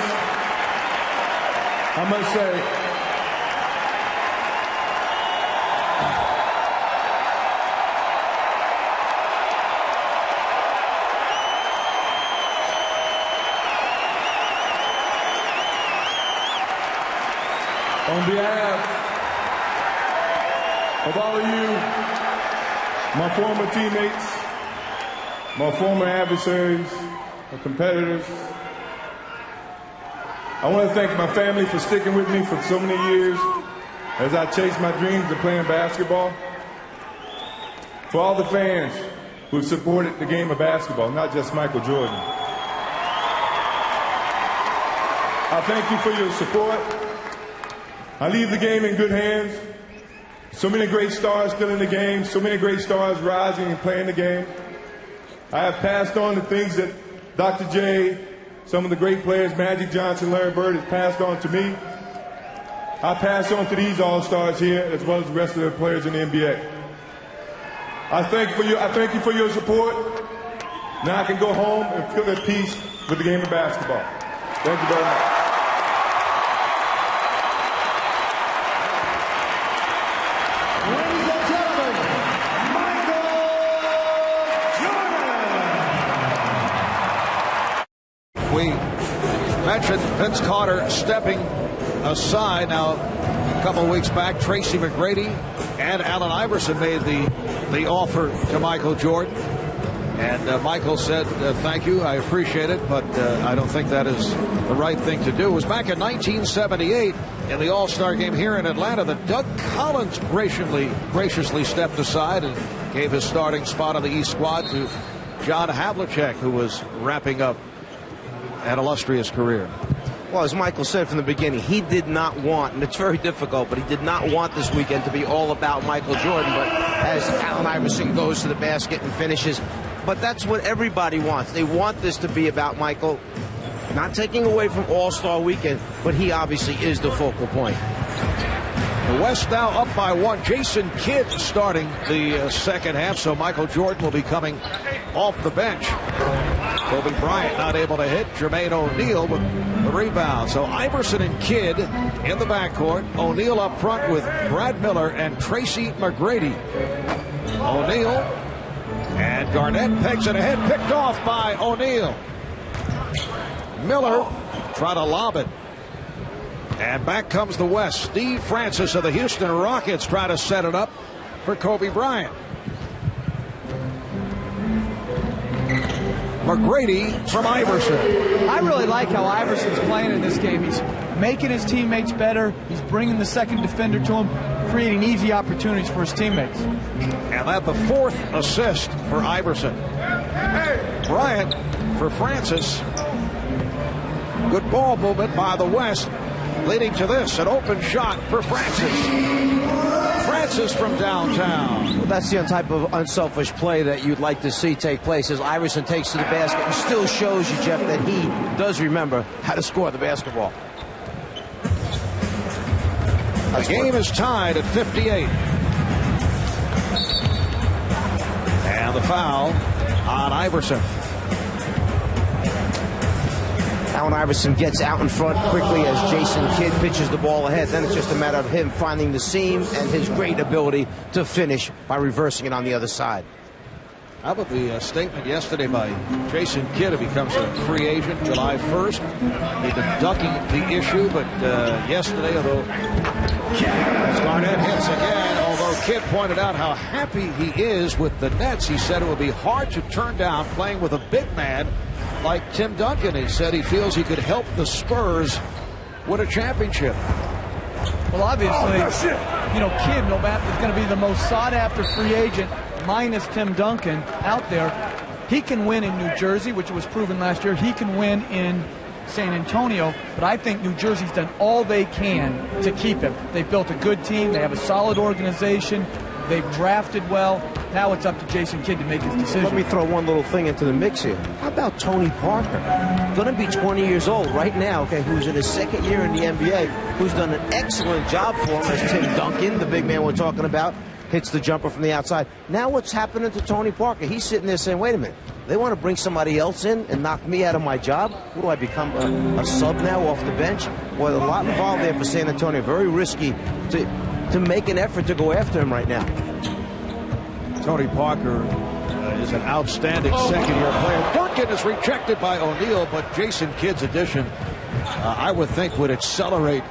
Speaker 9: I must say, on behalf of all of you, my former teammates, my former adversaries, my competitors, I want to thank my family for sticking with me for so many years as I chased my dreams of playing basketball. For all the fans who supported the game of basketball, not just Michael Jordan. I thank you for your support. I leave the game in good hands. So many great stars still in the game, so many great stars rising and playing the game. I have passed on the things that Dr. J, some of the great players, Magic Johnson, Larry Bird, has passed on to me. I pass on to these all-stars here, as well as the rest of the players in the NBA. I thank you for your support. Now I can go home and feel at peace with the game of basketball. Thank you very much.
Speaker 4: Ladies and gentlemen, Michael Jordan!
Speaker 1: We mentioned Vince Carter stepping aside. Now, a couple of weeks back, Tracy McGrady and Allen Iverson made the offer to Michael Jordan. And Michael said, thank you, I appreciate it, but I don't think that is the right thing to do. It was back in 1978 in the All-Star game here in Atlanta that Doug Collins graciously stepped aside and gave his starting spot on the East squad to John Havlicek, who was wrapping up an illustrious career.
Speaker 2: Well, as Michael said from the beginning, he did not want, and it's very difficult, but he did not want this weekend to be all about Michael Jordan. But as Allen Iverson goes to the basket and finishes, but that's what everybody wants. They want this to be about Michael, not taking away from All-Star Weekend, but he obviously is the focal point.
Speaker 1: The West now up by one. Jason Kidd starting the second half, so Michael Jordan will be coming off the bench. Kobe Bryant not able to hit. Jermaine O'Neal with the rebound. So Iverson and Kidd in the backcourt. O'Neal up front with Brad Miller and Tracy McGrady. O'Neal and Garnett pegs it ahead. Picked off by O'Neal. Miller trying to lob it. And back comes the West. Steve Francis of the Houston Rockets trying to set it up for Kobe Bryant. McGrady from Iverson.
Speaker 3: I really like how Iverson's playing in this game. He's making his teammates better. He's bringing the second defender to him.
Speaker 12: creating easy opportunities for his teammates.
Speaker 1: And that the fourth assist for Iverson. Bryant for Francis. Good ball movement by the West, leading to this, an open shot for Francis. Francis from downtown.
Speaker 2: Well, that's the type of unselfish play that you'd like to see take place as Iverson takes to the basket and still shows you, Jeff, that he does remember how to score the basketball.
Speaker 1: The game is tied at 58. And the foul on Iverson.
Speaker 2: Allen Iverson gets out in front quickly as Jason Kidd pitches the ball ahead. Then it's just a matter of him finding the seam and his great ability to finish by reversing it on the other side.
Speaker 1: How about the statement yesterday by Jason Kidd, who becomes a free agent July 1st? He'd been ducking the issue, but yesterday, although as Garnett hits again, although Kidd pointed out how happy he is with the Nets, he said it would be hard to turn down playing with a big man like Tim Duncan. He said he feels he could help the Spurs win a championship.
Speaker 12: Well, obviously, Kidd, no matter, is going to be the most sought-after free agent, minus Tim Duncan, out there. He can win in New Jersey, which was proven last year. He can win in San Antonio, but I think New Jersey's done all they can to keep him. They've built a good team. They have a solid organization. They've drafted well. Now it's up to Jason Kidd to make his decision.
Speaker 2: Let me throw one little thing into the mix here. How about Tony Parker? Going to be 20 years old right now, okay, who's in his second year in the NBA, who's done an excellent job for him as Tim Duncan, the big man we're talking about, hits the jumper from the outside. Now what's happening to Tony Parker? He's sitting there saying, wait a minute, they want to bring somebody else in and knock me out of my job? What do I become, a sub now off the bench? Well, a lot involved there for San Antonio. Very risky to make an effort to go after him right now.
Speaker 1: Tony Parker is an outstanding second-year player. Duncan is rejected by O'Neal, but Jason Kidd's addition, I would think, would accelerate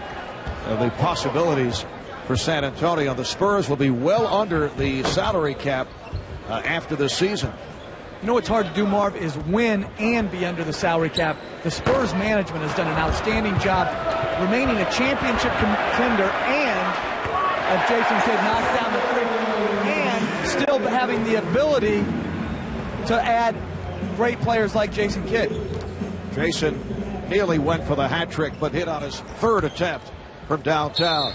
Speaker 1: the possibilities for San Antonio. The Spurs will be well under the salary cap after the season.
Speaker 12: You know what's hard to do, Marv, is win and be under the salary cap. The Spurs management has done an outstanding job remaining a championship contender and, as Jason Kidd knocks down the three, and still having the ability to add great players like Jason Kidd.
Speaker 1: Jason nearly went for the hat trick, but hit on his third attempt from downtown.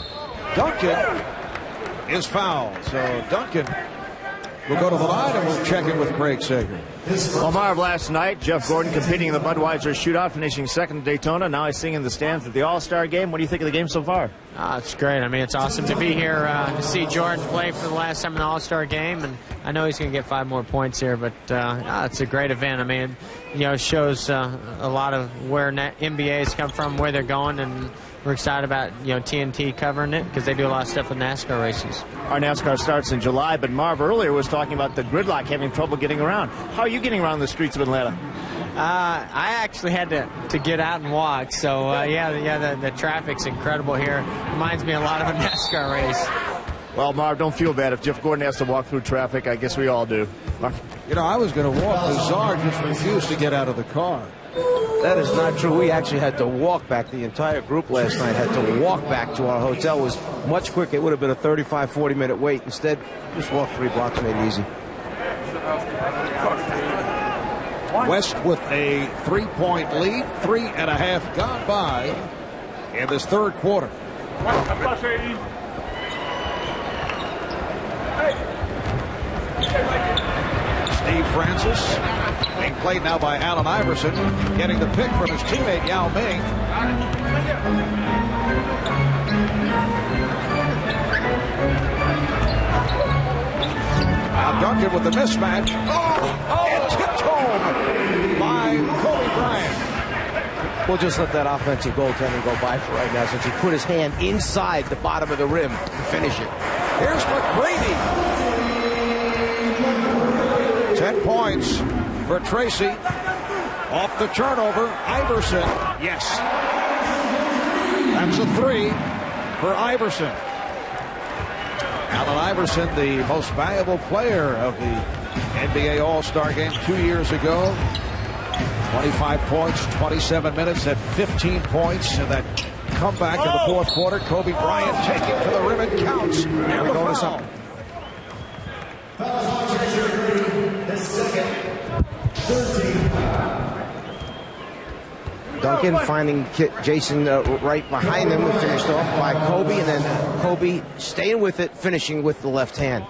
Speaker 1: Duncan is fouled, so Duncan will go to the line and we'll check in with Craig Sager.
Speaker 6: Well, Marv, last night, Jeff Gordon competing in the Budweiser Shootout, finishing second at Daytona. Now he's sitting in the stands at the All-Star Game. What do you think of the game so far?
Speaker 13: It's great. I mean, it's awesome to be here to see Jordan play for the last time in the All-Star Game, and I know he's going to get 5 more points here, but it's a great event. I mean, it shows a lot of where NBA's come from, where they're going, and we're excited about TNT covering it because they do a lot of stuff with NASCAR races.
Speaker 6: Our NASCAR starts in July, but Marv earlier was talking about the gridlock, having trouble getting around. How are you getting around the streets of Atlanta?
Speaker 13: I actually had to get out and walk, so the traffic's incredible here. Reminds me a lot of a NASCAR race.
Speaker 6: Well, Marv, don't feel bad. If Jeff Gordon has to walk through traffic, I guess we all do. Marv.
Speaker 1: I was going to walk. Lazard just refused to get out of the car.
Speaker 2: That is not true. We actually had to walk back. The entire group last night had to walk back to our hotel. It was much quicker. It would have been a 35, 40-minute wait. Instead, just walk 3 blocks, made it easy.
Speaker 1: West with a 3-point lead, 3.5 gone by in this third quarter. Steve Francis being played now by Allen Iverson, getting the pick from his teammate Yao Ming. Now Duncan with the mismatch. And tipped home by Kobe Bryant.
Speaker 2: We'll just let that offensive goaltending go by for right now since he put his hand inside the bottom of the rim to finish it.
Speaker 1: Here's McGrady. 10 points for Tracy. Off the turnover, Iverson. Yes. That's a 3 for Iverson. Allen Iverson, the most valuable player of the NBA All-Star Game 2 years ago. 25 points, 27 minutes at 15 points in that comeback in the fourth quarter. Kobe Bryant taking to the rim and counts. And the foul.
Speaker 2: Duncan finding Jason right behind him, finished off by Kobe, and then Kobe staying with it, finishing with the left hand.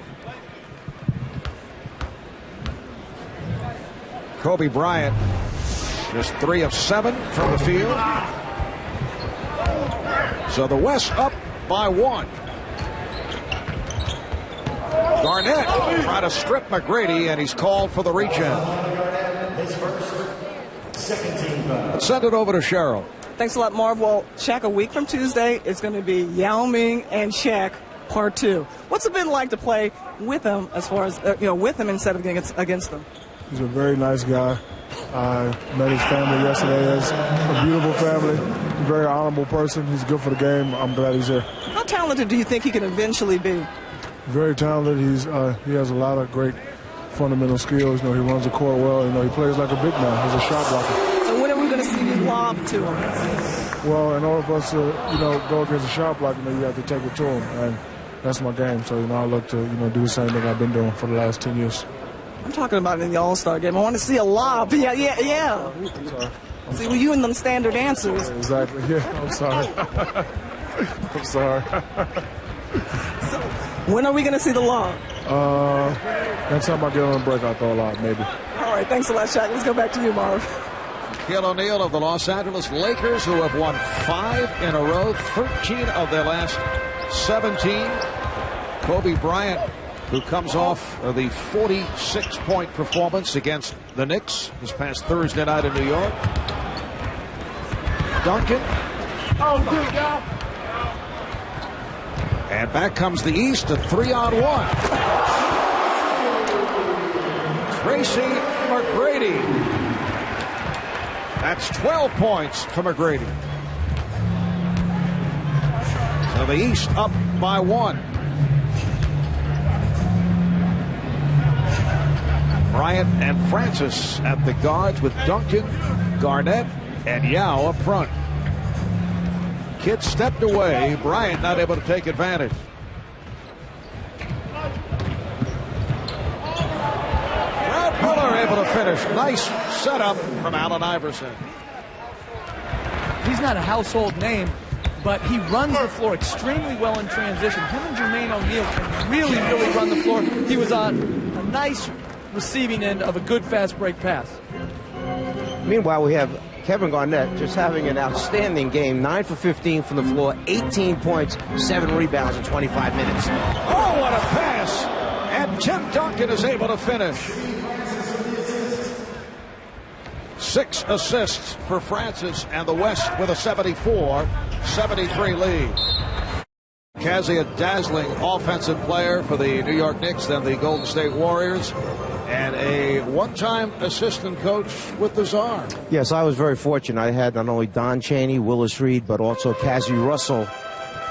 Speaker 1: Kobe Bryant just 3 of 7 from the field. So the West up by 1. Garnett trying to strip McGrady, and he's called for the reach-in. Let's send it over to Cheryl.
Speaker 8: Thanks a lot, Marv. Well, Shaq, a week from Tuesday, it's going to be Yao Ming and Shaq part 2. What's it been like to play with him, as far as with him instead of against him?
Speaker 9: He's a very nice guy. I met his family yesterday. It's a beautiful family. A very honorable person. He's good for the game. I'm glad he's here.
Speaker 8: How talented do you think he can eventually be?
Speaker 9: Very talented. He has a lot of great fundamental skills. He runs the court well. He plays like a big man. He's a shot blocker.
Speaker 8: So when are we going to see you lob to him?
Speaker 9: Well, in order for us to go against a shot blocker, you have to take it to him, and that's my game. So I look to do the same thing I've been doing for the last 10 years.
Speaker 8: I'm talking about in the All-Star game. I want to see a lob. Yeah.
Speaker 9: I'm sorry.
Speaker 8: See, you and them standard answers.
Speaker 9: Exactly. Yeah, I'm sorry. I'm sorry.
Speaker 8: So, when are we going to see the lob?
Speaker 9: Next time I get on a break, I'll throw a lob, maybe.
Speaker 8: All right, thanks a lot, Shaq. Let's go back to you, Marv.
Speaker 1: Shaquille O'Neal of the Los Angeles Lakers, who have won 5 in a row, 13 of their last 17. Kobe Bryant, who comes off of the 46-point performance against the Knicks this past Thursday night in New York. Duncan.
Speaker 4: Oh, good job.
Speaker 1: And back comes the East, a 3-on-1. Tracy McGrady. That's 12 points for McGrady. So the East up by 1. Bryant and Francis at the guards with Duncan, Garnett, and Yao up front. Kidd stepped away. Bryant not able to take advantage. Brad Miller able to finish. Nice setup from Allen Iverson.
Speaker 12: He's not a household name, but he runs the floor extremely well in transition. Him and Jermaine O'Neal can really run the floor. He was on a nice receiving end of a good fast break pass.
Speaker 2: Meanwhile, we have Kevin Garnett just having an outstanding game. 9 for 15 from the floor, 18 points, 7 rebounds in 25 minutes.
Speaker 1: Oh, what a pass! And Tim Duncan is able to finish. 6 assists for Francis, and the West with a 74-73 lead. Cassie, a dazzling offensive player for the New York Knicks, then the Golden State Warriors, and a one-time assistant coach with the Czar.
Speaker 2: Yes, I was very fortunate. I had not only Don Chaney, Willis Reed, but also Cassie Russell,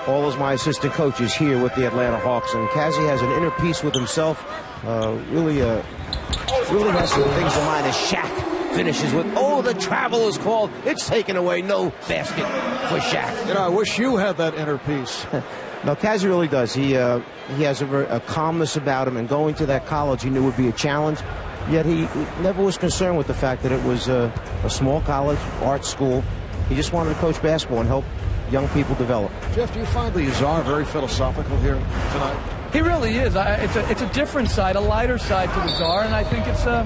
Speaker 2: all as my assistant coaches here with the Atlanta Hawks. And Cassie has an inner peace with himself. Really has some things in mind as Shaq finishes with, oh, the travel is called. It's taken away. No basket for Shaq.
Speaker 1: I wish you had that inner peace.
Speaker 2: No, Cassie really does. He has a calmness about him, and going to that college he knew would be a challenge, yet he never was concerned with the fact that it was a small college, art school. He just wanted to coach basketball and help young people develop.
Speaker 1: Jeff, do you find the Czar very philosophical here tonight?
Speaker 12: He really is. It's a different side, a lighter side to the Czar, and I think it's a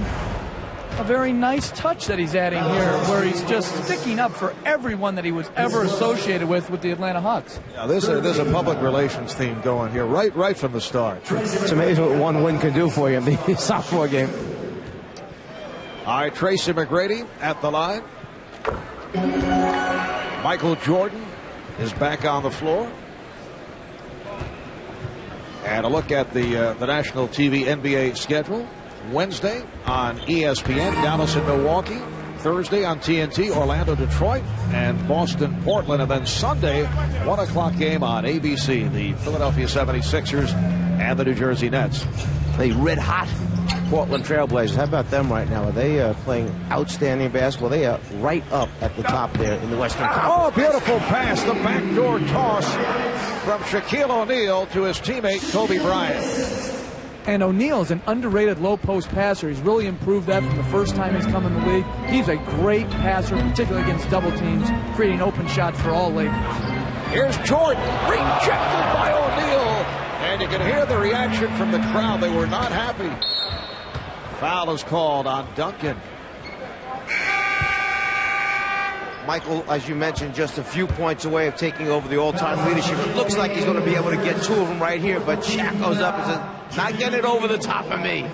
Speaker 12: very nice touch that he's adding here, where he's just sticking up for everyone that he was ever associated with the Atlanta Hawks.
Speaker 1: Yeah, there's a public relations theme going here right from the start.
Speaker 2: It's amazing what one win can do for you in the sophomore game.
Speaker 1: All right, Tracy McGrady at the line. Michael Jordan is back on the floor. And a look at the national TV NBA schedule. Wednesday on ESPN, Dallas and Milwaukee. Thursday on TNT, Orlando, Detroit, and Boston, Portland. And then Sunday, 1 o'clock game on ABC, the Philadelphia 76ers and the New Jersey Nets.
Speaker 2: A red-hot Portland Trailblazers. How about them right now? Are they playing outstanding basketball? They are right up at the top there in the Western Conference.
Speaker 1: Oh, beautiful pass. The backdoor toss from Shaquille O'Neal to his teammate Kobe Bryant.
Speaker 12: And O'Neal's an underrated low-post passer. He's really improved that from the first time he's come in the league. He's a great passer, particularly against double teams, creating open shots for all Lakers.
Speaker 1: Here's Jordan, rejected by O'Neal. And you can hear the reaction from the crowd. They were not happy. Foul is called on Duncan.
Speaker 2: Michael, as you mentioned, just a few points away of taking over the all-time leadership. It looks like he's going to be able to get two of them right here, but Shaq goes up and says, not getting it over the top of me.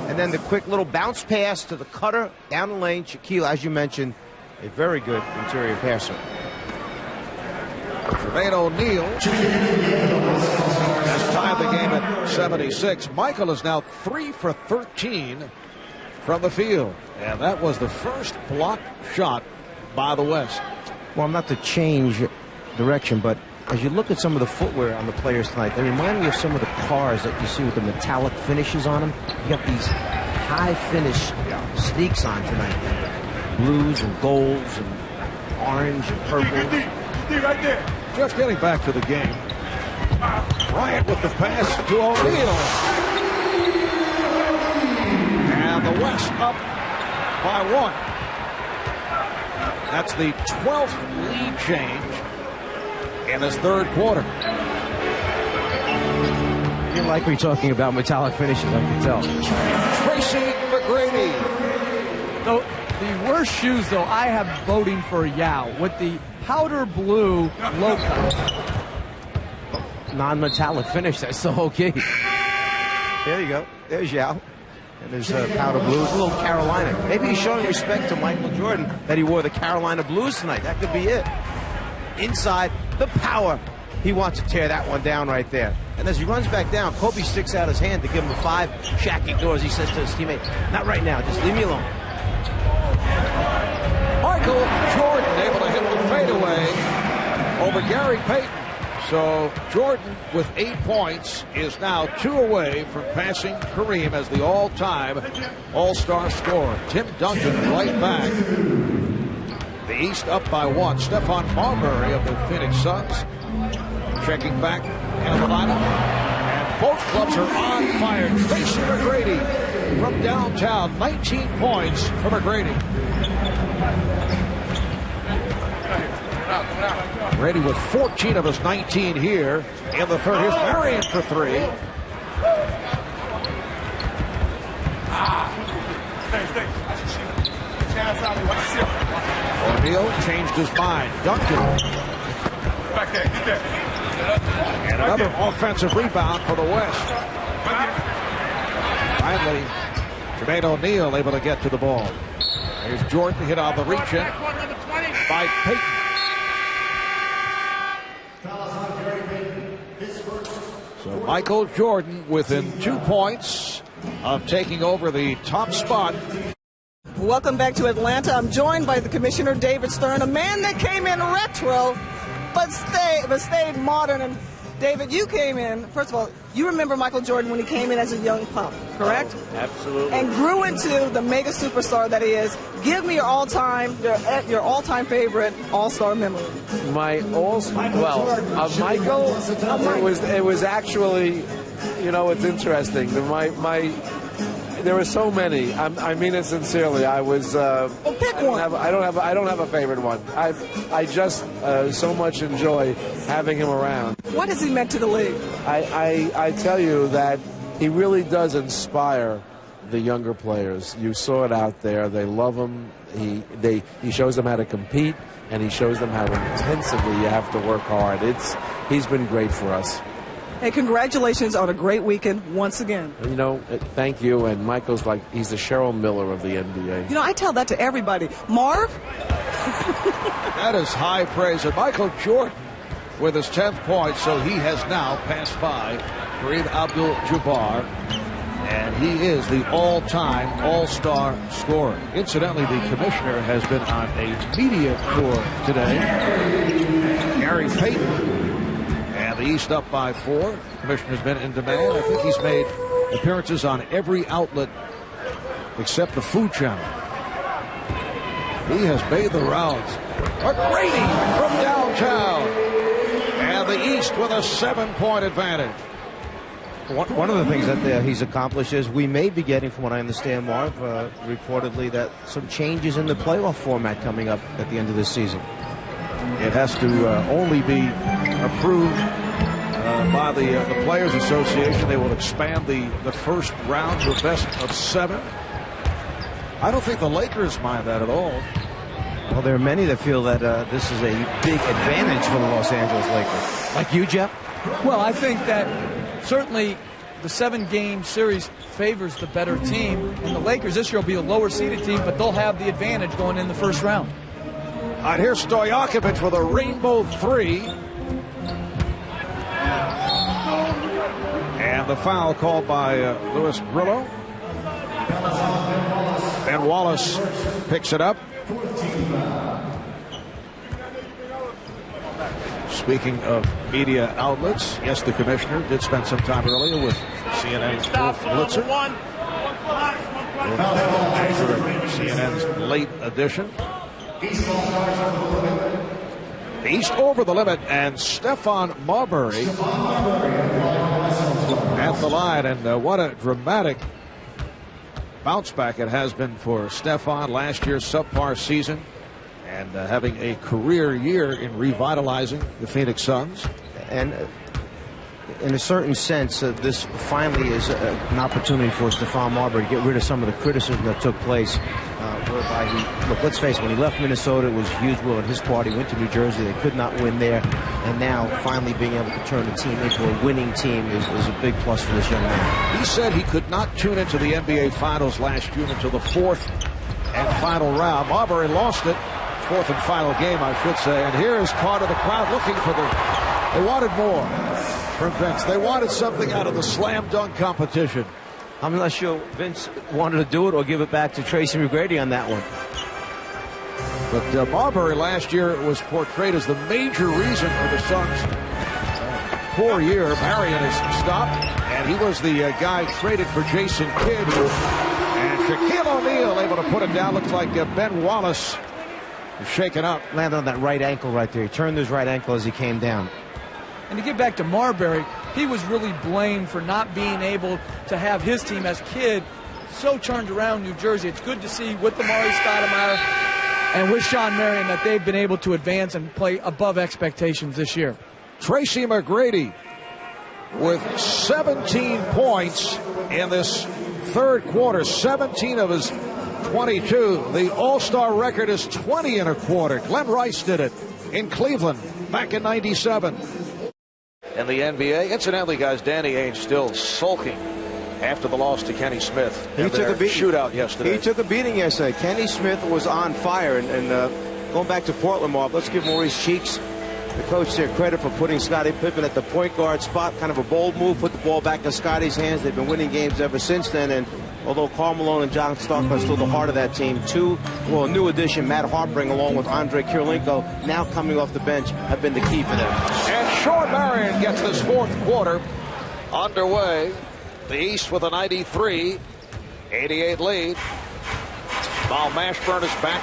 Speaker 2: And then the quick little bounce pass to the cutter down the lane. Shaquille, as you mentioned, a very good interior passer.
Speaker 1: Jermaine O'Neal has tied the game at 76. Michael is now 3 for 13 from the field. And that was the first block shot by the West.
Speaker 2: Well, not to change direction, but as you look at some of the footwear on the players tonight, they remind me of some of the cars that you see with the metallic finishes on them. You got these high finish sneaks on tonight. Blues and golds and orange and purple.
Speaker 1: Right there. Just getting back to the game. Bryant with the pass to O'Neal. And the West up by 1. That's the 12th lead change in this third quarter.
Speaker 2: You're likely talking about metallic finishes, I can tell.
Speaker 1: Tracy McGrady.
Speaker 12: So the worst shoes, though, I have voting for Yao with the powder blue low cut.
Speaker 2: Non-metallic finish, that's so okay. There you go. There's Yao. And there's powder blues, a little Carolina. Maybe he's showing respect to Michael Jordan that he wore the Carolina blues tonight. That could be it. Inside, the power. He wants to tear that one down right there. And as he runs back down, Kobe sticks out his hand to give him a 5. Shaq ignores. He says to his teammate, not right now, just leave me alone.
Speaker 1: Michael Jordan able to hit the fadeaway over Gary Payton. So Jordan with 8 points is now 2 away from passing Kareem as the all-time all-star scorer. Tim Duncan right back. The East up by 1. Stephon Marbury of the Phoenix Suns checking back in the lineup. And both clubs are on fire. Tracy McGrady from downtown. 19 points for McGrady. Brady with 14 of his 19 here in the third. Here's Marion for 3. O'Neal changed his mind. Duncan. And another offensive rebound for the West. Finally, Jermaine O'Neal able to get to the ball. Here's Jordan hit on the reach-in by Payton. So Michael Jordan within 2 points of taking over the top spot.
Speaker 8: Welcome back to Atlanta. I'm joined by the Commissioner, David Stern, a man that came in retro, but stayed modern. And David, you came in, first of all, you remember Michael Jordan when he came in as a young pup, correct?
Speaker 14: Oh, absolutely.
Speaker 8: And grew into the mega superstar that he is. Give me your all-time favorite all-star memory.
Speaker 14: My Michael, it was actually, you know, it's interesting. There were so many. I mean it sincerely. I was.
Speaker 8: Pick one.
Speaker 14: I don't have a favorite one. I just so much enjoy having him around.
Speaker 8: What has he meant to the league?
Speaker 14: I tell you that he really does inspire the younger players. You saw it out there. They love him. He shows them how to compete, and he shows them how intensively you have to work hard. He's been great for us.
Speaker 8: Hey, congratulations on a great weekend once again.
Speaker 14: You know, thank you. And Michael's he's the Cheryl Miller of the NBA.
Speaker 8: You know, I tell that to everybody. Marv?
Speaker 1: That is high praise. And Michael Jordan with his 10th point, so he has now passed by Kareem Abdul-Jabbar. And he is the all-time all-star scorer. Incidentally, the commissioner has been on a media tour today. Gary Payton. And the East up by 4. Commissioner's been in demand. I think he's made
Speaker 15: appearances on every outlet except the Food Channel. He has made the rounds. McGrady from downtown. And the East with a 7-point advantage.
Speaker 2: One of the things that he's accomplished is we may be getting, from what I understand, Marv, reportedly, that some changes in the playoff format coming up at the end of this season.
Speaker 15: It has to only be approved by the Players Association. They will expand the first round to a best of 7. I don't think the Lakers mind that at all.
Speaker 2: Well, there are many that feel that this is a big advantage for the Los Angeles Lakers. Like you, Jeff?
Speaker 12: Well, I think that certainly the 7-game series favors the better team. And the Lakers this year will be a lower-seeded team, but they'll have the advantage going in the first round.
Speaker 15: All right, here's Stojakovic with a rainbow 3. And the foul called by Louis Grillo. Ben Wallace picks it up. Speaking of media outlets, yes, the commissioner did spend some time earlier with CNN's Wolf Blitzer. CNN's late edition. East over the limit, and Stephon Marbury at the line. And what a dramatic bounce back it has been for Stephon. Last year's subpar season, and having a career year in revitalizing the Phoenix Suns.
Speaker 2: And in a certain sense, this finally is an opportunity for Stephon Marbury to get rid of some of the criticism that took place, whereby look, let's face it, when he left Minnesota, it was usual at his party, went to New Jersey, they could not win there, and now finally being able to turn the team into a winning team is a big plus for this young man.
Speaker 15: He said he could not tune into the NBA Finals last June until the 4th and final round. Marbury lost it. 4th and final game, I should say. And here is Carter, the crowd looking for they wanted more from Vince. They wanted something out of the slam dunk competition.
Speaker 2: I'm not sure Vince wanted to do it or give it back to Tracy McGrady on that one.
Speaker 15: But Marbury last year was portrayed as the major reason for the Suns' poor year. Marion has stopped, and he was the guy traded for Jason Kidd. And Shaquille O'Neal able to put it down. Looks like Ben Wallace is shaken up.
Speaker 2: Landed on that right ankle right there. He turned his right ankle as he came down.
Speaker 12: And to get back to Marbury, he was really blamed for not being able to have his team as Kidd so turned around New Jersey. It's good to see with Amari Stoudemire and with Sean Marion that they've been able to advance and play above expectations this year.
Speaker 15: Tracy McGrady with 17 points in this third quarter, 17 of his 22. The All-Star record is 20 and a quarter. Glenn Rice did it in Cleveland back in '97.
Speaker 1: In the NBA, incidentally, guys, Danny Ainge still sulking after the loss to Kenny Smith.
Speaker 2: He took a beating.
Speaker 1: Shootout yesterday.
Speaker 2: He took a beating yesterday. Kenny Smith was on fire. And going back to Portland, Marv, let's give Maurice Cheeks, the coach, there credit for putting Scottie Pippen at the point guard spot. Kind of a bold move, put the ball back in Scotty's hands. They've been winning games ever since then. And although Karl Malone and John Stockton are still the heart of that team, a new addition, Matt Harpring, along with Andre Kirilenko, now coming off the bench, have been the key for them.
Speaker 1: And Sean Marion gets this fourth quarter underway. The East with a 93-88 lead. Mal Mashburn is back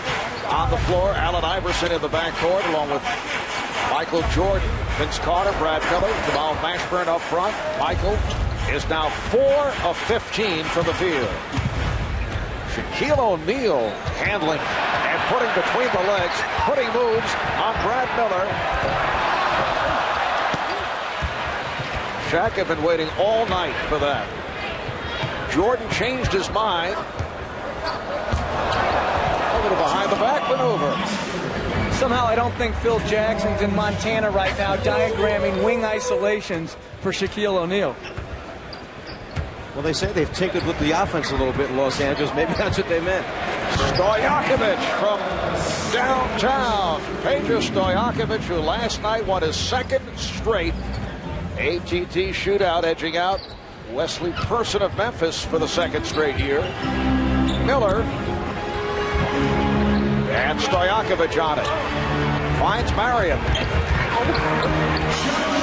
Speaker 1: on the floor. Allen Iverson in the backcourt, along with Michael Jordan, Vince Carter, Brad Miller, Jamal Mashburn up front. Michael is now 4 of 15 from the field. Shaquille O'Neal handling and putting between the legs, putting moves on Brad Miller. Shaq had been waiting all night for that. Jordan changed his mind. A little behind the back maneuver.
Speaker 3: Somehow I don't think Phil Jackson's in Montana right now diagramming wing isolations for Shaquille O'Neal.
Speaker 2: Well, they say they've tinkered with the offense a little bit in Los Angeles. Maybe that's what they meant.
Speaker 1: Stojakovic from downtown. Peja Stojakovic, who last night won his second straight ATT shootout, edging out Wesley Person of Memphis for the second straight year. Miller and Stojakovic on it. Finds Marion.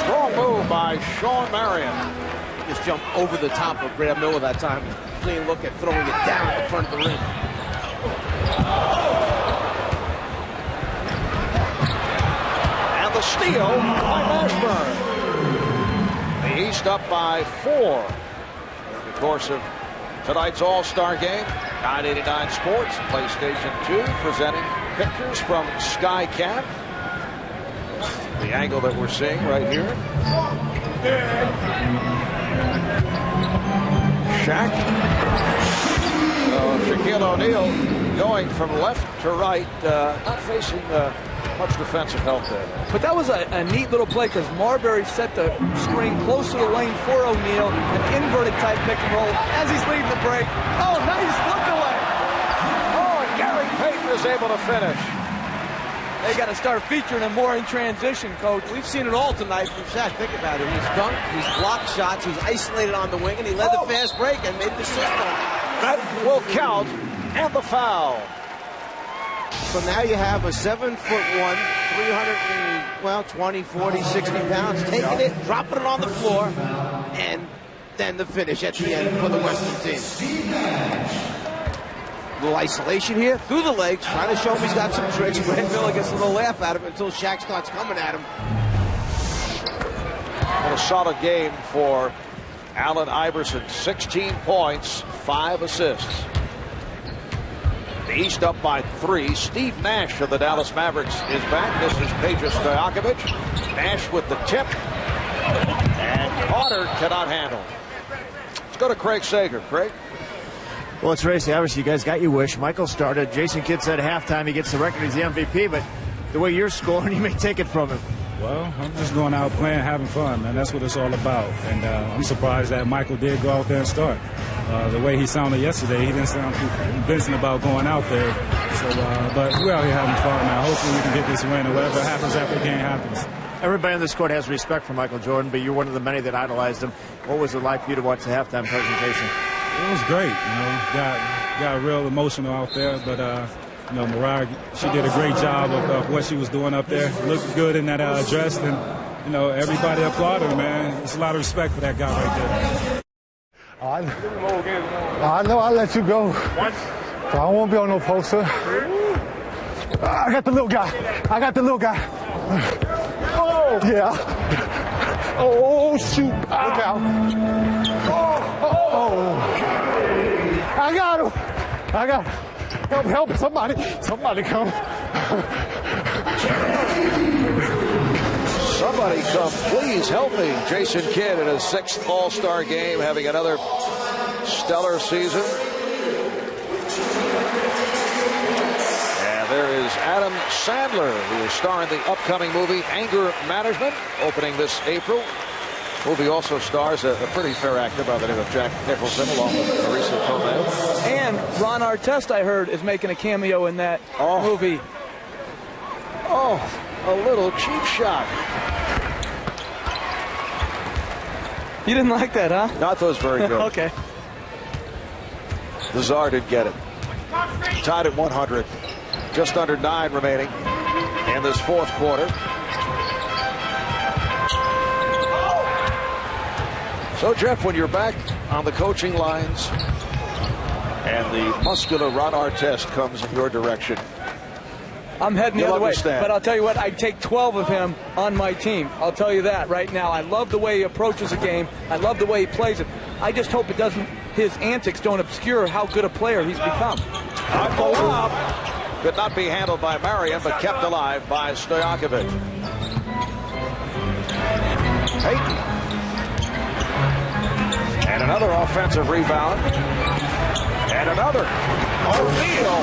Speaker 1: Strong move by Sean Marion.
Speaker 2: just jumped over the top of Graham Miller that time. Clean look at throwing it down at the front of the ring.
Speaker 1: And the steal by Mashburn. The East up by 4 in the course of tonight's All-Star game. 989 Sports, PlayStation 2, presenting pictures from Sky Camp. The angle that we're seeing right here. Shaq. Shaquille O'Neal going from left to right, not facing much defensive help there.
Speaker 12: But that was a neat little play because Marbury set the screen close to the lane for O'Neal, an inverted type pick and roll as he's leading the break. Oh, nice look away.
Speaker 1: Oh, and Gary Payton is able to finish.
Speaker 12: They got to start featuring him more in transition, Coach.
Speaker 2: We've seen it all tonight from Shaq. Think about it. He's dunked, he's blocked shots, he's isolated on the wing, and he led the fast break and made the system.
Speaker 1: That will count, and the foul.
Speaker 2: So now you have a 7'1", 320, 40, 60 pounds, taking it, dropping it on the floor, and then the finish at the end for the Western team. A little isolation here, through the legs, trying to show him he's got some tricks. Graham Miller gets a little laugh at him until Shaq starts coming at him.
Speaker 1: And a solid game for Allen Iverson. 16 points, 5 assists. The East up by 3. Steve Nash of the Dallas Mavericks is back. This is Peja Stojakovic. Nash with the tip. And Carter cannot handle. Let's go to Craig Sager. Craig?
Speaker 6: Well, it's Racy. Obviously, you guys got your wish. Michael started. Jason Kidd said at halftime he gets the record. He's the MVP, but the way you're scoring, you may take it from him.
Speaker 16: Well, I'm just going out playing, having fun, man. That's what it's all about. And I'm surprised that Michael did go out there and start. The way he sounded yesterday, he didn't sound too convincing about going out there. So, but we're out here having fun now. Hopefully we can get this win, and whatever happens after the game happens.
Speaker 6: Everybody on this court has respect for Michael Jordan, but you're one of the many that idolized him. What was it like for you to watch the halftime presentation?
Speaker 16: It was great, you know. Got real emotional out there, but you know, Mariah, she did a great job of what she was doing up there. Looked good in that dress, and you know, everybody applauded her, man. It's a lot of respect for that guy right there.
Speaker 11: I know I let you go. So I won't be on no poster. I got the little guy. Oh yeah. Oh shoot! Look out! Oh! I got him! Help! Somebody come!
Speaker 1: Somebody come, please help me. Jason Kidd in his 6th All-Star game, having another stellar season. And there is Adam Sandler, who will star in the upcoming movie Anger Management, opening this April. Movie also stars a pretty fair actor by the name of Jack Nicholson, along with Marisa Tomei.
Speaker 12: And Ron Artest, I heard, is making a cameo in that movie.
Speaker 1: Oh, a little cheap shot.
Speaker 12: You didn't like that, huh?
Speaker 1: No, I thought it was very good.
Speaker 12: Okay.
Speaker 1: The Czar did get it. Tied at 100. Just under 9 remaining in this 4th quarter. So, Jeff, when you're back on the coaching lines and the muscular Ron Artest comes in your direction,
Speaker 12: I'm heading the other way. But I'll tell you what, I'd take 12 of him on my team. I'll tell you that right now. I love the way he approaches a game. I love the way he plays it. I just hope his antics don't obscure how good a player he's become.
Speaker 1: Could not be handled by Marion, but kept alive by Stojakovic. Payton. And another offensive rebound. And another. O'Neal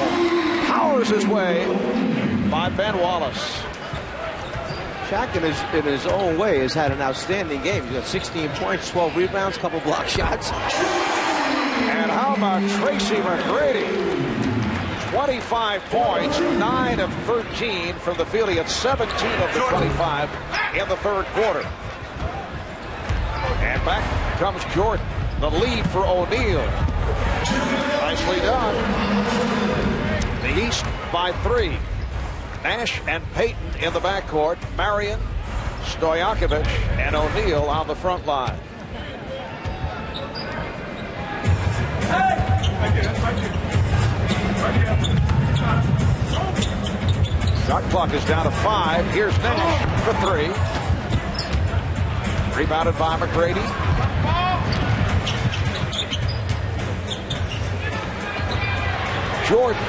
Speaker 1: powers his way by Ben Wallace.
Speaker 2: Shaq, in his own way, has had an outstanding game. He's got 16 points, 12 rebounds, couple block shots.
Speaker 1: And how about Tracy McGrady? 25 points, 9 of 13 from the field. He had 17 of the 25 in the 3rd quarter. And back comes Jordan. The lead for O'Neal. Nicely done. The East by 3. Nash and Payton in the backcourt. Marion, Stojakovic, and O'Neal on the front line. Shot clock is down to 5. Here's Nash for 3. Rebounded by McGrady. Jordan.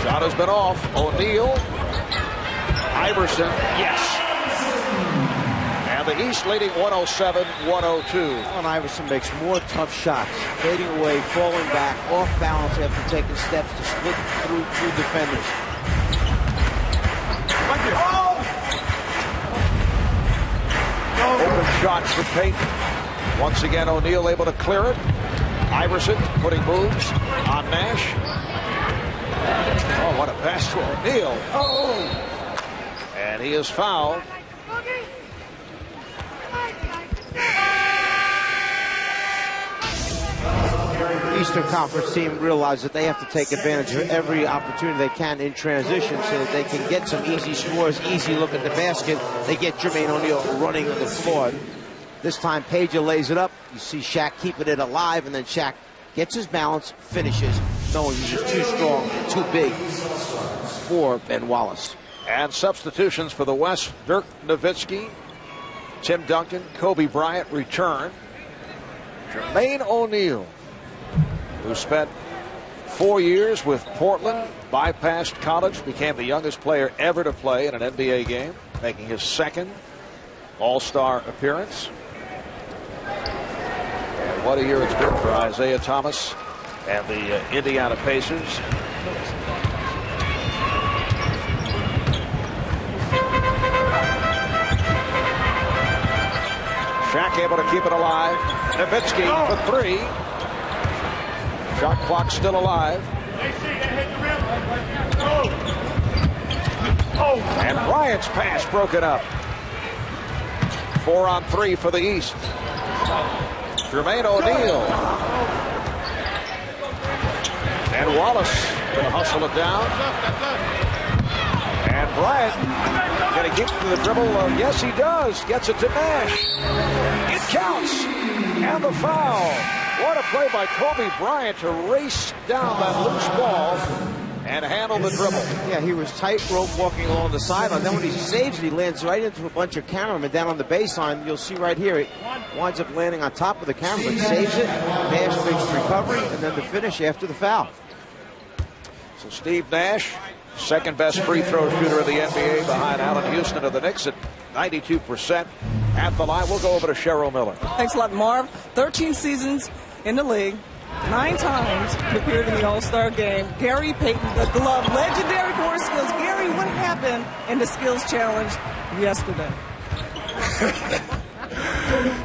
Speaker 1: Shot has been off. O'Neal. Iverson. Yes. And the East leading 107-102.
Speaker 2: Allen Iverson makes more tough shots. Fading away, falling back, off balance after taking steps to split through defenders.
Speaker 1: Open shot for Payton. Once again, O'Neal able to clear it. Iverson putting moves on Nash. Oh, what a pass to O'Neal. Oh! And he is fouled.
Speaker 2: Eastern Conference team realizes that they have to take advantage of every opportunity they can in transition so that they can get some easy scores, easy look at the basket. They get Jermaine O'Neal running on the floor. This time, Pager lays it up. You see Shaq keeping it alive, and then Shaq gets his balance, finishes, knowing he's just too strong, too big for Ben Wallace.
Speaker 1: And substitutions for the West: Dirk Nowitzki, Tim Duncan, Kobe Bryant return. Jermaine O'Neal, who spent 4 years with Portland, bypassed college, became the youngest player ever to play in an NBA game, making his second All-Star appearance. And what a year it's been for Isaiah Thomas and the Indiana Pacers. Shaq able to keep it alive. Nowitzki for 3. Shot clock still alive. And Bryant's pass broken up. 4 on 3 for the East. Jermaine O'Neal. And Wallace going to hustle it down. And Bryant going to keep to the dribble. Yes, he does. Gets it to Nash. It counts. And the foul. What a play by Kobe Bryant to race down that loose ball and handle the dribble.
Speaker 2: Yeah, he was tightrope walking along the sideline. Then when he saves it, he lands right into a bunch of cameramen down on the baseline. You'll see right here, it winds up landing on top of the camera, saves it. Nash makes the recovery, and then the finish after the foul.
Speaker 1: So Steve Nash, second best free throw shooter in the NBA behind Allen Houston of the Knicks at 92% at the line. We'll go over to Cheryl Miller.
Speaker 8: Thanks a lot, Marv. 13 seasons in the league, 9 times appeared in the All-Star game. Gary Payton, the glove, legendary for his skills. Gary, what happened in the skills challenge yesterday?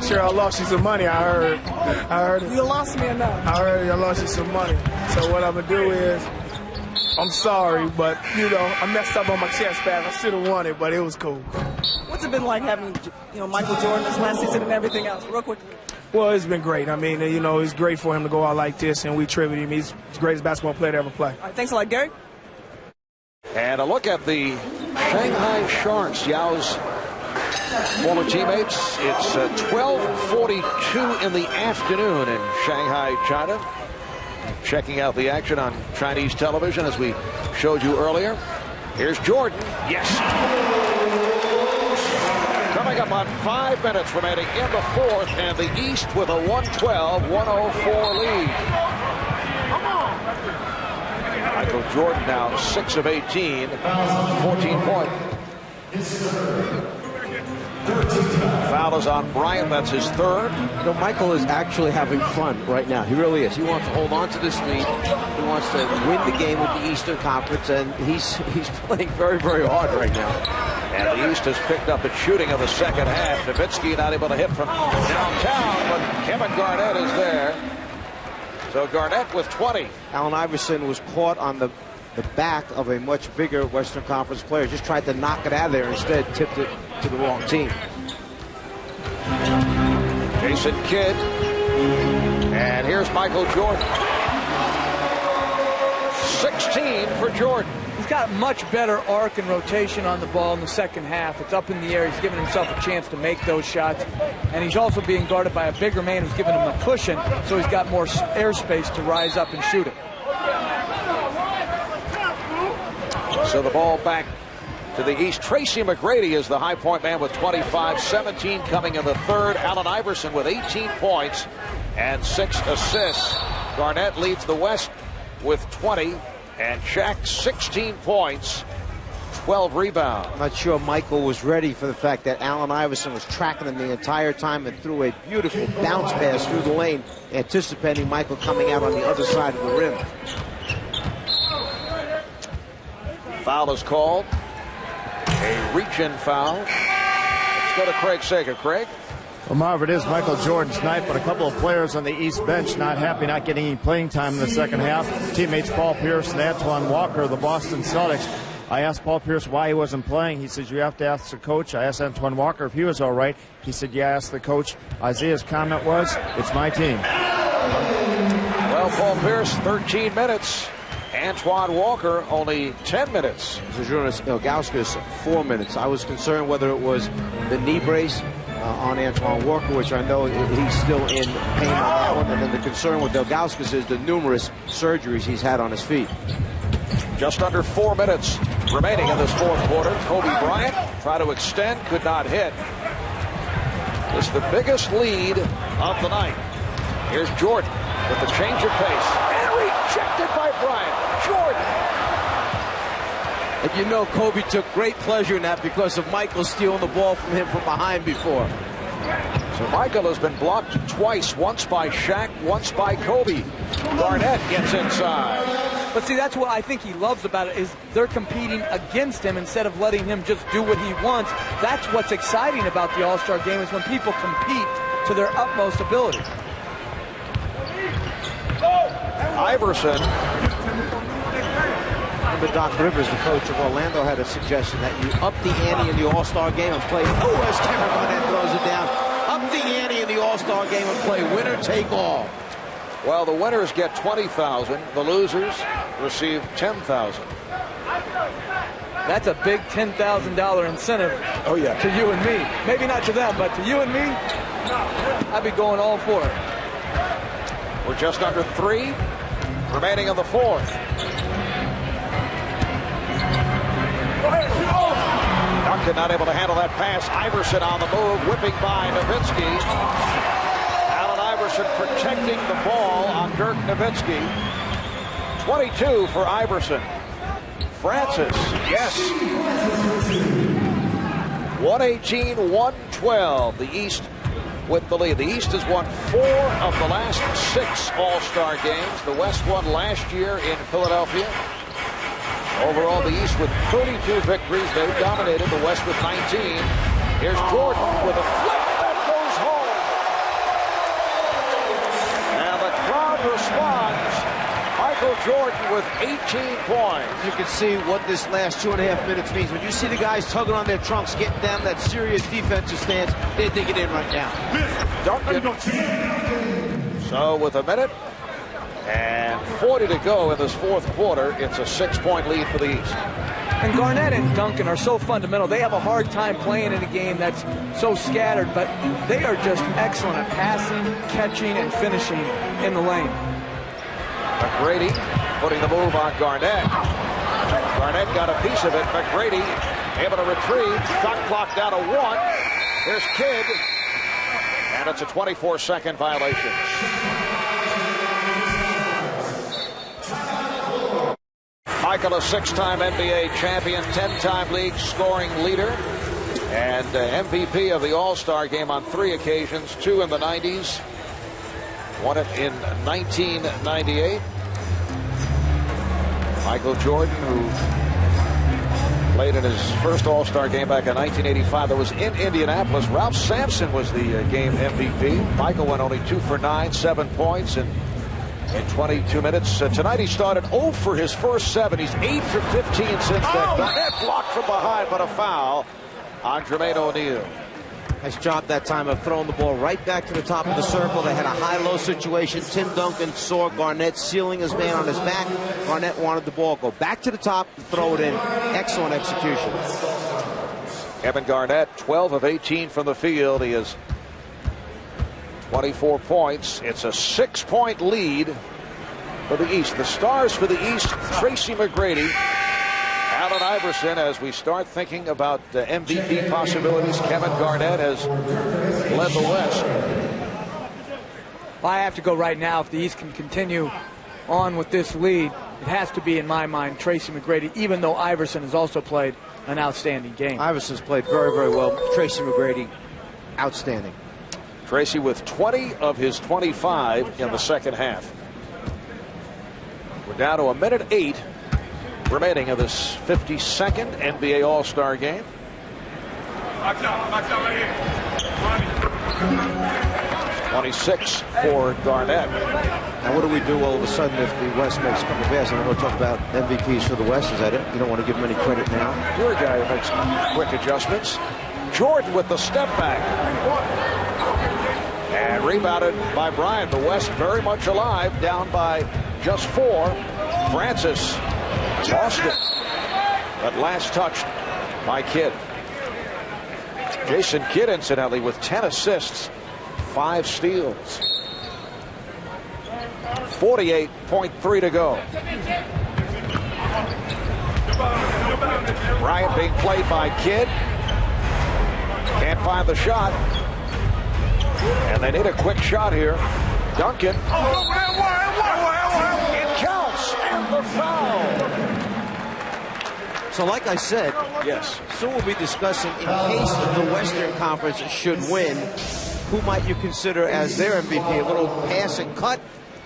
Speaker 4: Sure, I lost you some money. I heard it.
Speaker 8: You lost me enough.
Speaker 4: I heard I lost you some money. So what I'm gonna do is, I'm sorry, but you know, I messed up on my chest pass. I should have won it, but it was cool.
Speaker 8: What's it been like having, Michael Jordan this last season and everything else? Real quick.
Speaker 4: Well, it's been great. I mean, it's great for him to go out like this, and we tribute him. He's the greatest basketball player to ever play.
Speaker 8: All right, thanks a lot, Gary.
Speaker 1: And a look at the Shanghai Sharks, Yao's former teammates. It's 12:42 in the afternoon in Shanghai, China. Checking out the action on Chinese television as we showed you earlier. Here's Jordan. Yes. Coming up on 5 minutes remaining in the fourth, and the East with a 112-104 lead. Michael Jordan now 6 of 18, 14 points. Foul is on Bryant. That's his third.
Speaker 2: Michael is actually having fun right now. He really is. He wants to hold on to this lead. He wants to win the game with the Eastern Conference, and he's playing very, very hard right now.
Speaker 1: And the East has picked up its shooting of the second half. Nowitzki not able to hit from downtown, but Kevin Garnett is there. So Garnett with 20.
Speaker 2: Allen Iverson was caught on the back of a much bigger Western Conference player. Just tried to knock it out of there. Instead, tipped it to the wrong team.
Speaker 1: Jason Kidd. And here's Michael Jordan. 16 for Jordan.
Speaker 8: He's
Speaker 12: got much better arc and rotation on the ball in the second half. It's up in the air. He's giving himself a chance to make those shots. And he's also being guarded by a bigger man who's giving him a cushion, so he's got more airspace to rise up and shoot it.
Speaker 1: So the ball back to the East. Tracy McGrady is the high point man with 25, 17 coming in the third. Allen Iverson with 18 points and 6 assists. Garnett leads the West with 20, and Shaq 16 points, 12 rebounds.
Speaker 2: I'm not sure Michael was ready for the fact that Allen Iverson was tracking him the entire time and threw a beautiful bounce pass through the lane, anticipating Michael coming out on the other side of the rim.
Speaker 1: Foul is called. A reach-in foul. Let's go to Craig Sager. Craig?
Speaker 6: Well, Marv, it is Michael Jordan's night, but a couple of players on the East bench not happy, not getting any playing time in the second half. Teammates Paul Pierce and Antoine Walker, the Boston Celtics. I asked Paul Pierce why he wasn't playing. He says, you have to ask the coach. I asked Antoine Walker if he was all right. He said, yeah, ask the coach. Isaiah's comment was, it's my team.
Speaker 1: Well, Paul Pierce, 13 minutes. Antoine Walker, only 10 minutes.
Speaker 2: Zydrunas Ilgauskas, 4 minutes. I was concerned whether it was the knee brace on Antoine Walker, which I know he's still in pain on that one. And then the concern with Ilgauskas is the numerous surgeries he's had on his feet.
Speaker 1: Just under 4 minutes remaining in this fourth quarter. Kobe Bryant tried to extend, could not hit. It's the biggest lead of the night. Here's Jordan with the change of pace. And rejected by Bryant. Jordan.
Speaker 2: And you know Kobe took great pleasure in that because of Michael stealing the ball from him from behind before.
Speaker 1: So Michael has been blocked twice, once by Shaq, once by Kobe. Garnett gets inside.
Speaker 12: But see, that's what I think he loves about it, is they're competing against him instead of letting him just do what he wants. That's what's exciting about the All-Star game, is when people compete to their utmost ability.
Speaker 1: Iverson.
Speaker 2: Remember Doc Rivers, the coach of Orlando, had a suggestion that you up the ante in the All-Star game and play, as Kevin Garnett throws it down, up the ante in the All-Star game and play winner take all.
Speaker 1: Well, the winners get $20,000. The losers receive $10,000.
Speaker 12: That's a big $10,000 incentive.
Speaker 1: Oh, yeah.
Speaker 12: To you and me. Maybe not to them, but to you and me, I'd be going all for it.
Speaker 1: We're just under 3 remaining in the fourth. Duncan not able to handle that pass. Iverson on the move, whipping by Nowitzki. Allen Iverson protecting the ball on Dirk Nowitzki. 22 for Iverson. Francis, yes. 118-112, the East with the lead. The East has won 4 of the last 6 All-Star games. The West won last year in Philadelphia. Overall, the East with 32 victories. They've dominated the West with 19. Here's Jordan with a flip that goes home. And the crowd responds. Michael Jordan with 18 points.
Speaker 2: You can see what this last 2.5 minutes means. When you see the guys tugging on their trunks, getting down that serious defensive stance, they're digging in right now.
Speaker 1: Duncan. So with a minute and 40 to go in this fourth quarter, it's a 6-point lead for the East.
Speaker 12: And Garnett and Duncan are so fundamental. They have a hard time playing in a game that's so scattered, but they are just excellent at passing, catching, and finishing in the lane.
Speaker 1: McGrady putting the move on Garnett. Garnett got a piece of it. McGrady able to retrieve. Shot clock down to 1. Here's Kidd. And it's a 24-second violation. Michael, a 6-time NBA champion, 10-time league scoring leader, and MVP of the All-Star game on 3 occasions, 2 in the 90s. Won it in 1998. Michael Jordan, who played in his first All-Star game back in 1985. That was in Indianapolis. Ralph Sampson was the game MVP. Michael went only 2 for 9, 7 points in 22 minutes. Tonight he started 0 for his first 7. He's 8 for 15 since then. Garnett blocked from behind, but a foul on Jermaine O'Neal.
Speaker 2: Nice job that time of throwing the ball right back to the top of the circle. They had a high-low situation. Tim Duncan saw Garnett sealing his man on his back. Garnett wanted the ball go back to the top and throw it in. Excellent execution.
Speaker 1: Kevin Garnett, 12 of 18 from the field. He has 24 points. It's a 6-point lead for the East. The stars for the East, Tracy McGrady, Allen Iverson. As we start thinking about MVP possibilities, Kevin Garnett has led the West.
Speaker 3: I have to go right now. If the East can continue on with this lead, it has to be, in my mind, Tracy McGrady, even though Iverson has also played an outstanding game.
Speaker 2: Iverson's played very, very well. Tracy McGrady, outstanding.
Speaker 1: Tracy with 20 of his 25 in the second half. We're down to 1:08 remaining of this 52nd NBA All-Star game. 26 for Garnett.
Speaker 2: Now what do we do all of a sudden if the West makes a couple of passes? I know we're talking about MVPs for the West. Is that it? You don't want to give him any credit now?
Speaker 1: You're a guy who makes quick adjustments. Jordan with the step back. And rebounded by Bryant. The West very much alive, down by just 4. Francis lost it, but last touched by Kidd. Jason Kidd, incidentally, with 10 assists, 5 steals. 48.3 to go. Bryant being played by Kidd. Can't find the shot. And they need a quick shot here. Duncan. It counts. And the foul.
Speaker 2: So like I said,
Speaker 1: yes,
Speaker 2: soon we'll be discussing, in case the Western Conference should win, who might you consider as their MVP? A little pass and cut,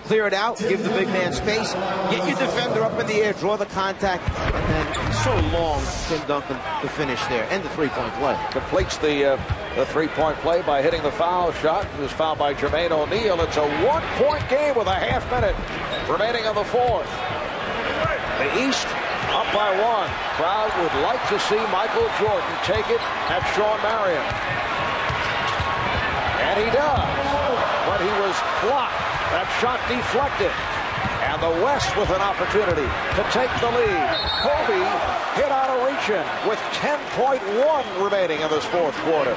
Speaker 2: clear it out, give the big man space, get your defender up in the air, draw the contact, and then so long, Tim Duncan, to finish there, and the three-point play.
Speaker 1: Completes the three-point play by hitting the foul shot. It was fouled by Jermaine O'Neal. It's a one-point game with a half minute remaining in the fourth. The East up by 1. Crowd would like to see Michael Jordan take it at Sean Marion. And he does. But he was blocked. That shot deflected. And the West with an opportunity to take the lead. Kobe hit on a reach-in with 10.1 remaining in this fourth quarter.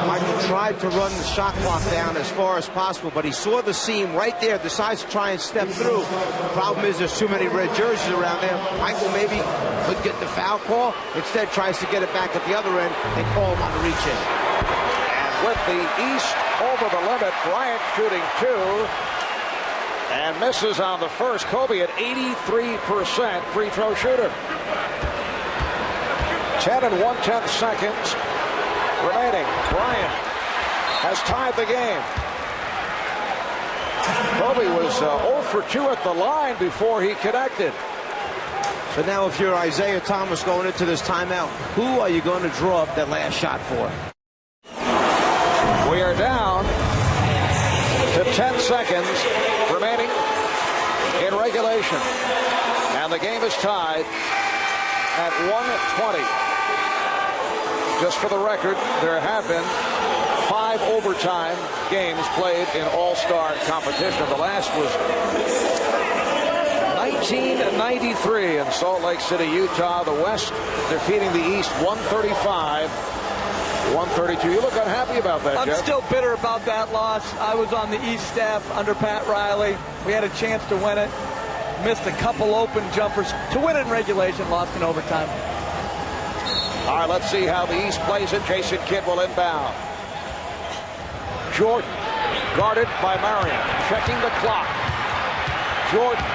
Speaker 2: Michael tried to run the shot clock down as far as possible, but he saw the seam right there, decides to try and step through. The problem is there's too many red jerseys around there. Michael maybe could get the foul call. Instead tries to get it back at the other end and call him on the reach-in.
Speaker 1: And with the East over the limit, Bryant shooting 2 and misses on the first. Kobe at 83% free throw shooter. 10 and 1/10 seconds remaining. Bryant has tied the game. Kobe was 0 for 2 at the line before he connected.
Speaker 2: So now if you're Isaiah Thomas going into this timeout, who are you going to draw up that last shot for?
Speaker 1: We are down to 10 seconds remaining in regulation. And the game is tied at 1:20. Just for the record, there have been 5 overtime games played in all-star competition. The last was 1993 in Salt Lake City, Utah. The West defeating the East 135-132. You look unhappy about that,
Speaker 3: I'm
Speaker 1: Jeff.
Speaker 3: still bitter about that loss. I was on the East staff under Pat Riley. We had a chance to win it. Missed a couple open jumpers. To win in regulation, lost in overtime.
Speaker 1: All right, let's see how the East plays it. Jason Kidd will inbound. Jordan, guarded by Marion, checking the clock. Jordan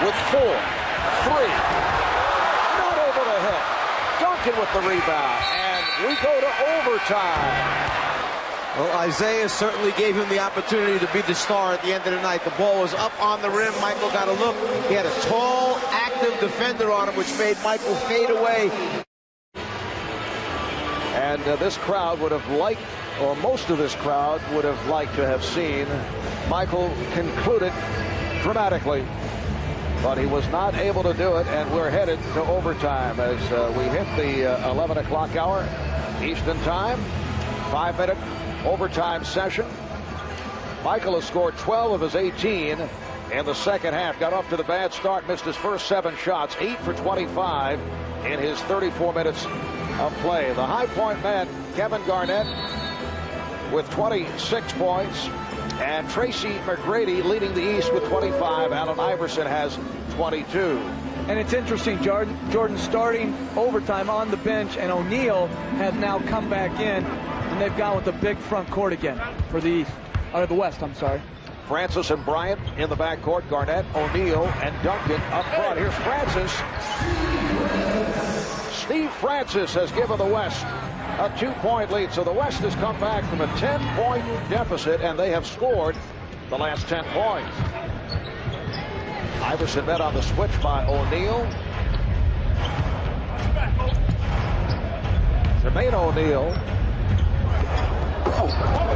Speaker 1: with 4, 3, not over the head. Duncan with the rebound, and we go to overtime.
Speaker 2: Well, Isaiah certainly gave him the opportunity to be the star at the end of the night. The ball was up on the rim. Michael got a look. He had a tall, active defender on him, which made Michael fade away.
Speaker 1: And this crowd would have liked, or most of this crowd would have liked to have seen Michael conclude it dramatically. but he was not able to do it, and we're headed to overtime as we hit the 11 o'clock hour Eastern time. 5-minute overtime session. Michael has scored 12 of his 18 in the second half. Got off to the bad start, missed his first 7 shots, 8 for 25 in his 34 minutes of play. The high point man, Kevin Garnett, with 26 points, and Tracy McGrady leading the East with 25. Allen Iverson has 22.
Speaker 12: And it's interesting, Jordan starting overtime on the bench, and O'Neal has now come back in, and they've gone with the big front court again for the East, or the West, I'm sorry.
Speaker 1: Francis and Bryant in the backcourt. Garnett, O'Neal, and Duncan up front. Here's Francis. Steve Francis has given the West a 2-point lead. So the West has come back from a 10-point deficit, and they have scored the last 10 points. Iverson met on the switch by O'Neal. Jermaine O'Neal.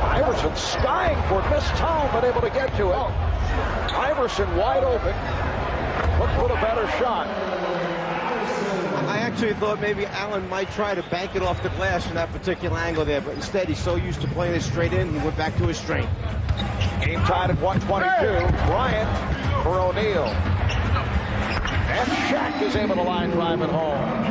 Speaker 1: Iverson skying for it, missed time, but able to get to it. Iverson wide open. Look for the better shot.
Speaker 2: I actually thought maybe Allen might try to bank it off the glass from that particular angle there, but instead he's so used to playing it straight in, he went back to his strength.
Speaker 1: Game tied at 122. Bryant for O'Neal. And Shaq is able to line drive it home.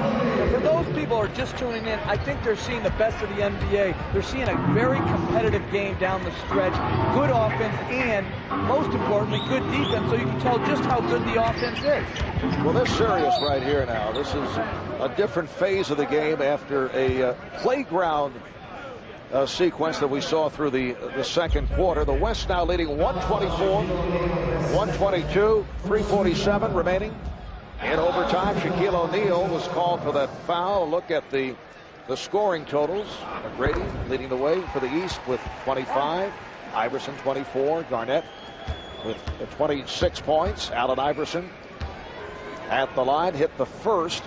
Speaker 12: For those people who are just tuning in, I think they're seeing the best of the NBA. They're seeing a very competitive game down the stretch, good offense, and most importantly, good defense, so you can tell just how good the offense is.
Speaker 1: Well, they're serious right here now. This is a different phase of the game after a playground sequence that we saw through the second quarter. The West now leading 124, 122, 3:47 remaining. In overtime, Shaquille O'Neal was called for that foul. Look at the scoring totals. McGrady leading the way for the East with 25. Iverson 24. Garnett with 26 points. Allen Iverson at the line hit the first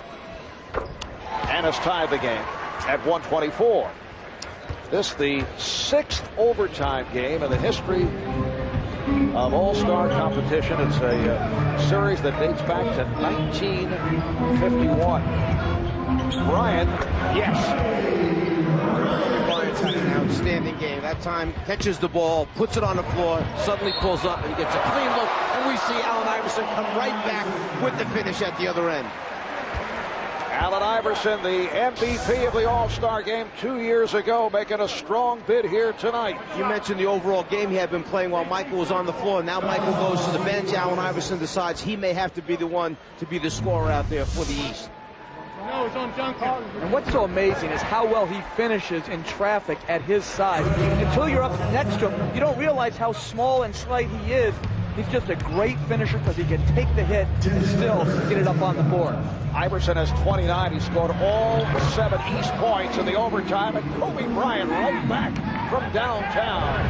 Speaker 1: and has tied the game at 124. This the 6th overtime game in the history of All-Star competition. It's a series that dates back to 1951. Bryant, yes.
Speaker 2: Bryant's had an outstanding game. That time catches the ball, puts it on the floor, suddenly pulls up and gets a clean look, and we see Allen Iverson come right back with the finish at the other end.
Speaker 1: Allen Iverson, the MVP of the All-Star game 2 years ago, making a strong bid here tonight.
Speaker 2: You mentioned the overall game he had been playing while Michael was on the floor. Now Michael goes to the bench. Allen Iverson decides he may have to be the one to be the scorer out there for the East.
Speaker 12: No, it's on Duncan. And what's so amazing is how well he finishes in traffic at his size. Until you're up next to him, you don't realize how small and slight he is. He's just a great finisher because he can take the hit and still get it up on the board.
Speaker 1: Iverson has 29. He scored all 7 East points in the overtime, and Kobe Bryant right back from downtown.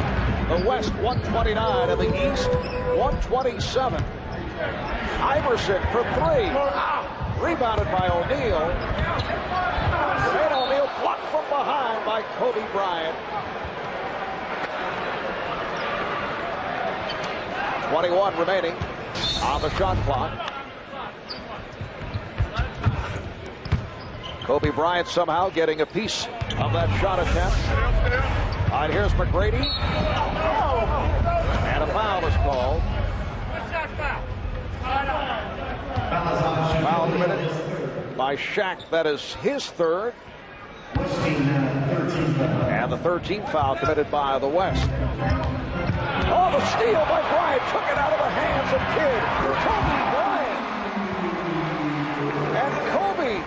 Speaker 1: The West 129 and the East 127. Iverson for 3. Rebounded by O'Neal. And O'Neal blocked from behind by Kobe Bryant. 21 remaining on the shot clock. Kobe Bryant somehow getting a piece of that shot attempt. All right, here's McGrady. And a foul is called. Foul committed by Shaq. That is his third. And the 13th foul committed by the West. Oh, the steal by Bryant. Took it out of the hands of Kidd. Kobe Bryant. And Kobe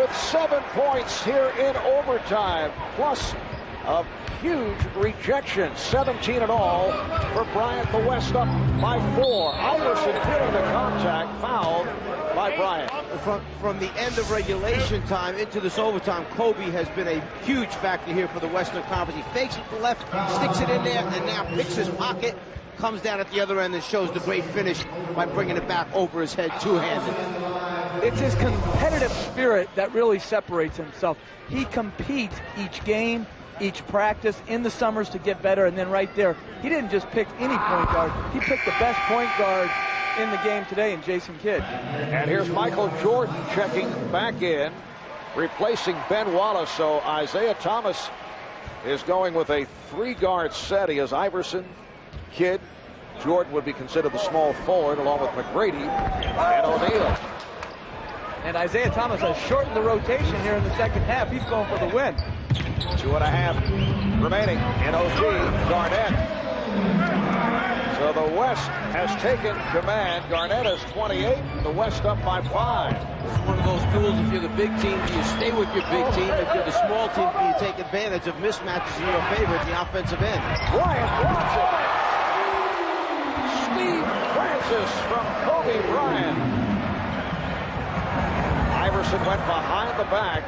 Speaker 1: with 7 points here in overtime, plus a huge rejection. 17 in all for Bryant. The West up by 4. Iverson feeling the contact, fouled by Bryant.
Speaker 2: From the end of regulation time into this overtime, Kobe has been a huge factor here for the Western Conference. He fakes it to the left, sticks it in there, and now picks his pocket, comes down at the other end and shows the great finish by bringing it back over his head two-handed.
Speaker 12: It's his competitive spirit that really separates himself. He competes each game, each practice in the summers to get better, and then right there, he didn't just pick any point guard. He picked the best point guard
Speaker 3: in the game today in Jason Kidd.
Speaker 1: And here's Michael Jordan checking back in, replacing Ben Wallace. So Isaiah Thomas is going with a 3-guard set. He has Iverson, Kidd. Jordan would be considered the small forward, along with McGrady and O'Neal.
Speaker 3: And Isaiah Thomas has shortened the rotation here in the second half. He's going for the win.
Speaker 1: 2.5 remaining in OT. Garnett. So the West has taken command. Garnett has 28. The West up by 5.
Speaker 2: It's one of those duels. If you're the big team, do you stay with your big team? If you're the small team, do you take advantage of mismatches in your favor at the offensive end?
Speaker 1: Bryant blocks it. Steve Francis from Kobe Bryant. Iverson went behind the back.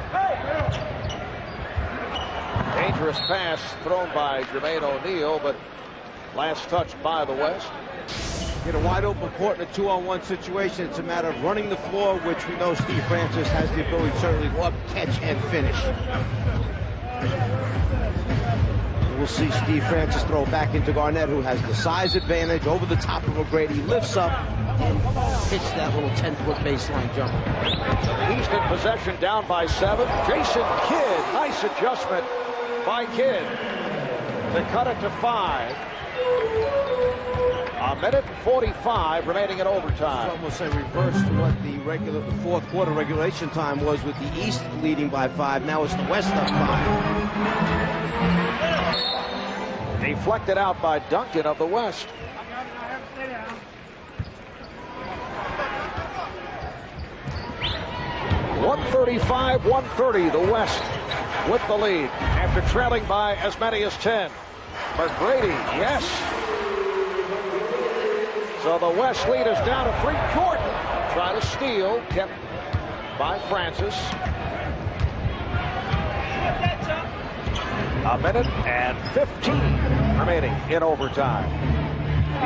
Speaker 1: Dangerous pass thrown by Jermaine O'Neal, but last touch by the West.
Speaker 2: Get a wide open court in a 2-on-1 situation. It's a matter of running the floor, which we know Steve Francis has the ability to certainly go up, catch, and finish. We'll see Steve Francis throw back into Garnett, who has the size advantage over the top of McGrady. Lifts up and hits that little 10-foot baseline jump.
Speaker 1: East in possession, down by 7. Jason Kidd, nice adjustment by Kidd to cut it to 5. A minute and 45 remaining in overtime.
Speaker 2: It's almost a reverse to what the fourth quarter regulation time was, with the East leading by 5. Now it's the West up 5.
Speaker 1: Deflected out by Duncan of the West. .135-130, the West with the lead after trailing by as many as 10. McGrady, yes. So the West lead is down to 3. Jordan trying to steal, kept by Francis. A minute and 15 remaining in overtime.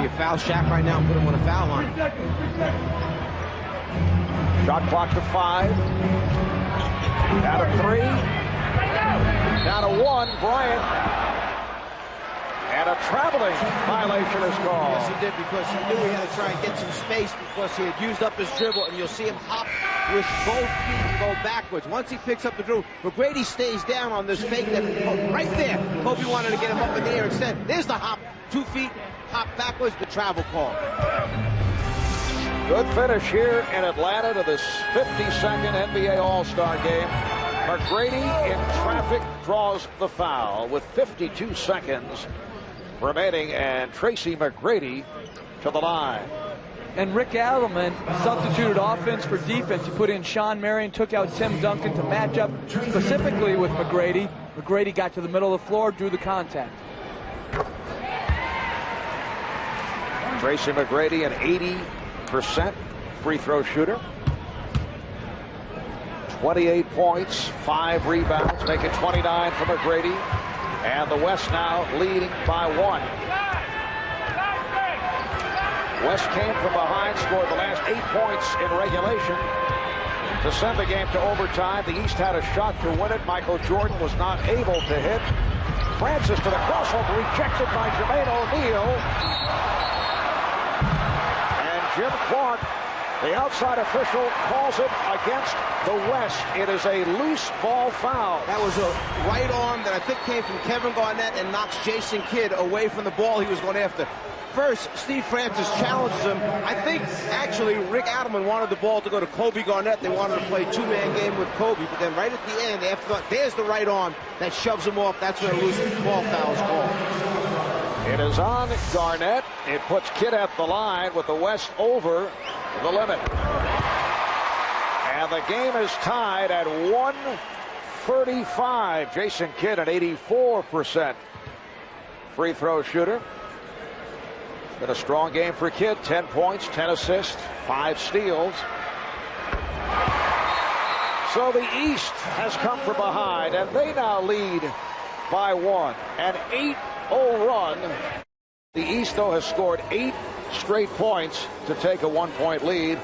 Speaker 2: Be a foul shack right now and put him on a foul line.
Speaker 1: Shot clock to 5. Down to 3. Down to 1. Bryant. And a traveling violation is called.
Speaker 2: Yes, he did, because he knew he had to try and get some space, because he had used up his dribble, and you'll see him hop with both feet and go backwards. Once he picks up the dribble, McGrady stays down on this fake that right there. Kobe wanted to get him up in the air instead. There's the hop, 2 feet, hop backwards, the travel call.
Speaker 1: Good finish here in Atlanta to this 52nd NBA All-Star game. McGrady in traffic draws the foul with 52 seconds remaining, and Tracy McGrady to the line.
Speaker 3: And Rick Adelman substituted offense for defense. He put in Sean Marion, took out Tim Duncan to match up specifically with McGrady. McGrady got to the middle of the floor, drew the contact.
Speaker 1: Tracy McGrady, an 80% free throw shooter. 28 points, 5 rebounds, make it 29 for McGrady. And the West now leading by 1. West came from behind, scored the last 8 points in regulation to send the game to overtime. The East had a shot to win it. Michael Jordan was not able to hit. Francis to the crossover, rejected by Jermaine O'Neal. And Jim Clark, the outside official, calls it against the West. It is a loose ball foul.
Speaker 2: That was a right arm that I think came from Kevin Garnett and knocks Jason Kidd away from the ball he was going after. First, Steve Francis challenges him. I think, actually, Rick Adelman wanted the ball to go to Kobe Garnett. They wanted to play 2-man game with Kobe. But then right at the end, after there's the right arm that shoves him off. That's where a loose ball foul is called.
Speaker 1: It is on Garnett. It puts Kidd at the line with the West over the limit. And the game is tied at 135. Jason Kidd, an 84% free throw shooter. Been a strong game for Kidd. 10 points, 10 assists, 5 steals. So the East has come from behind, and they now lead by 1. An 8-0 run. The East, though, has scored 8 straight points to take a 1-point lead.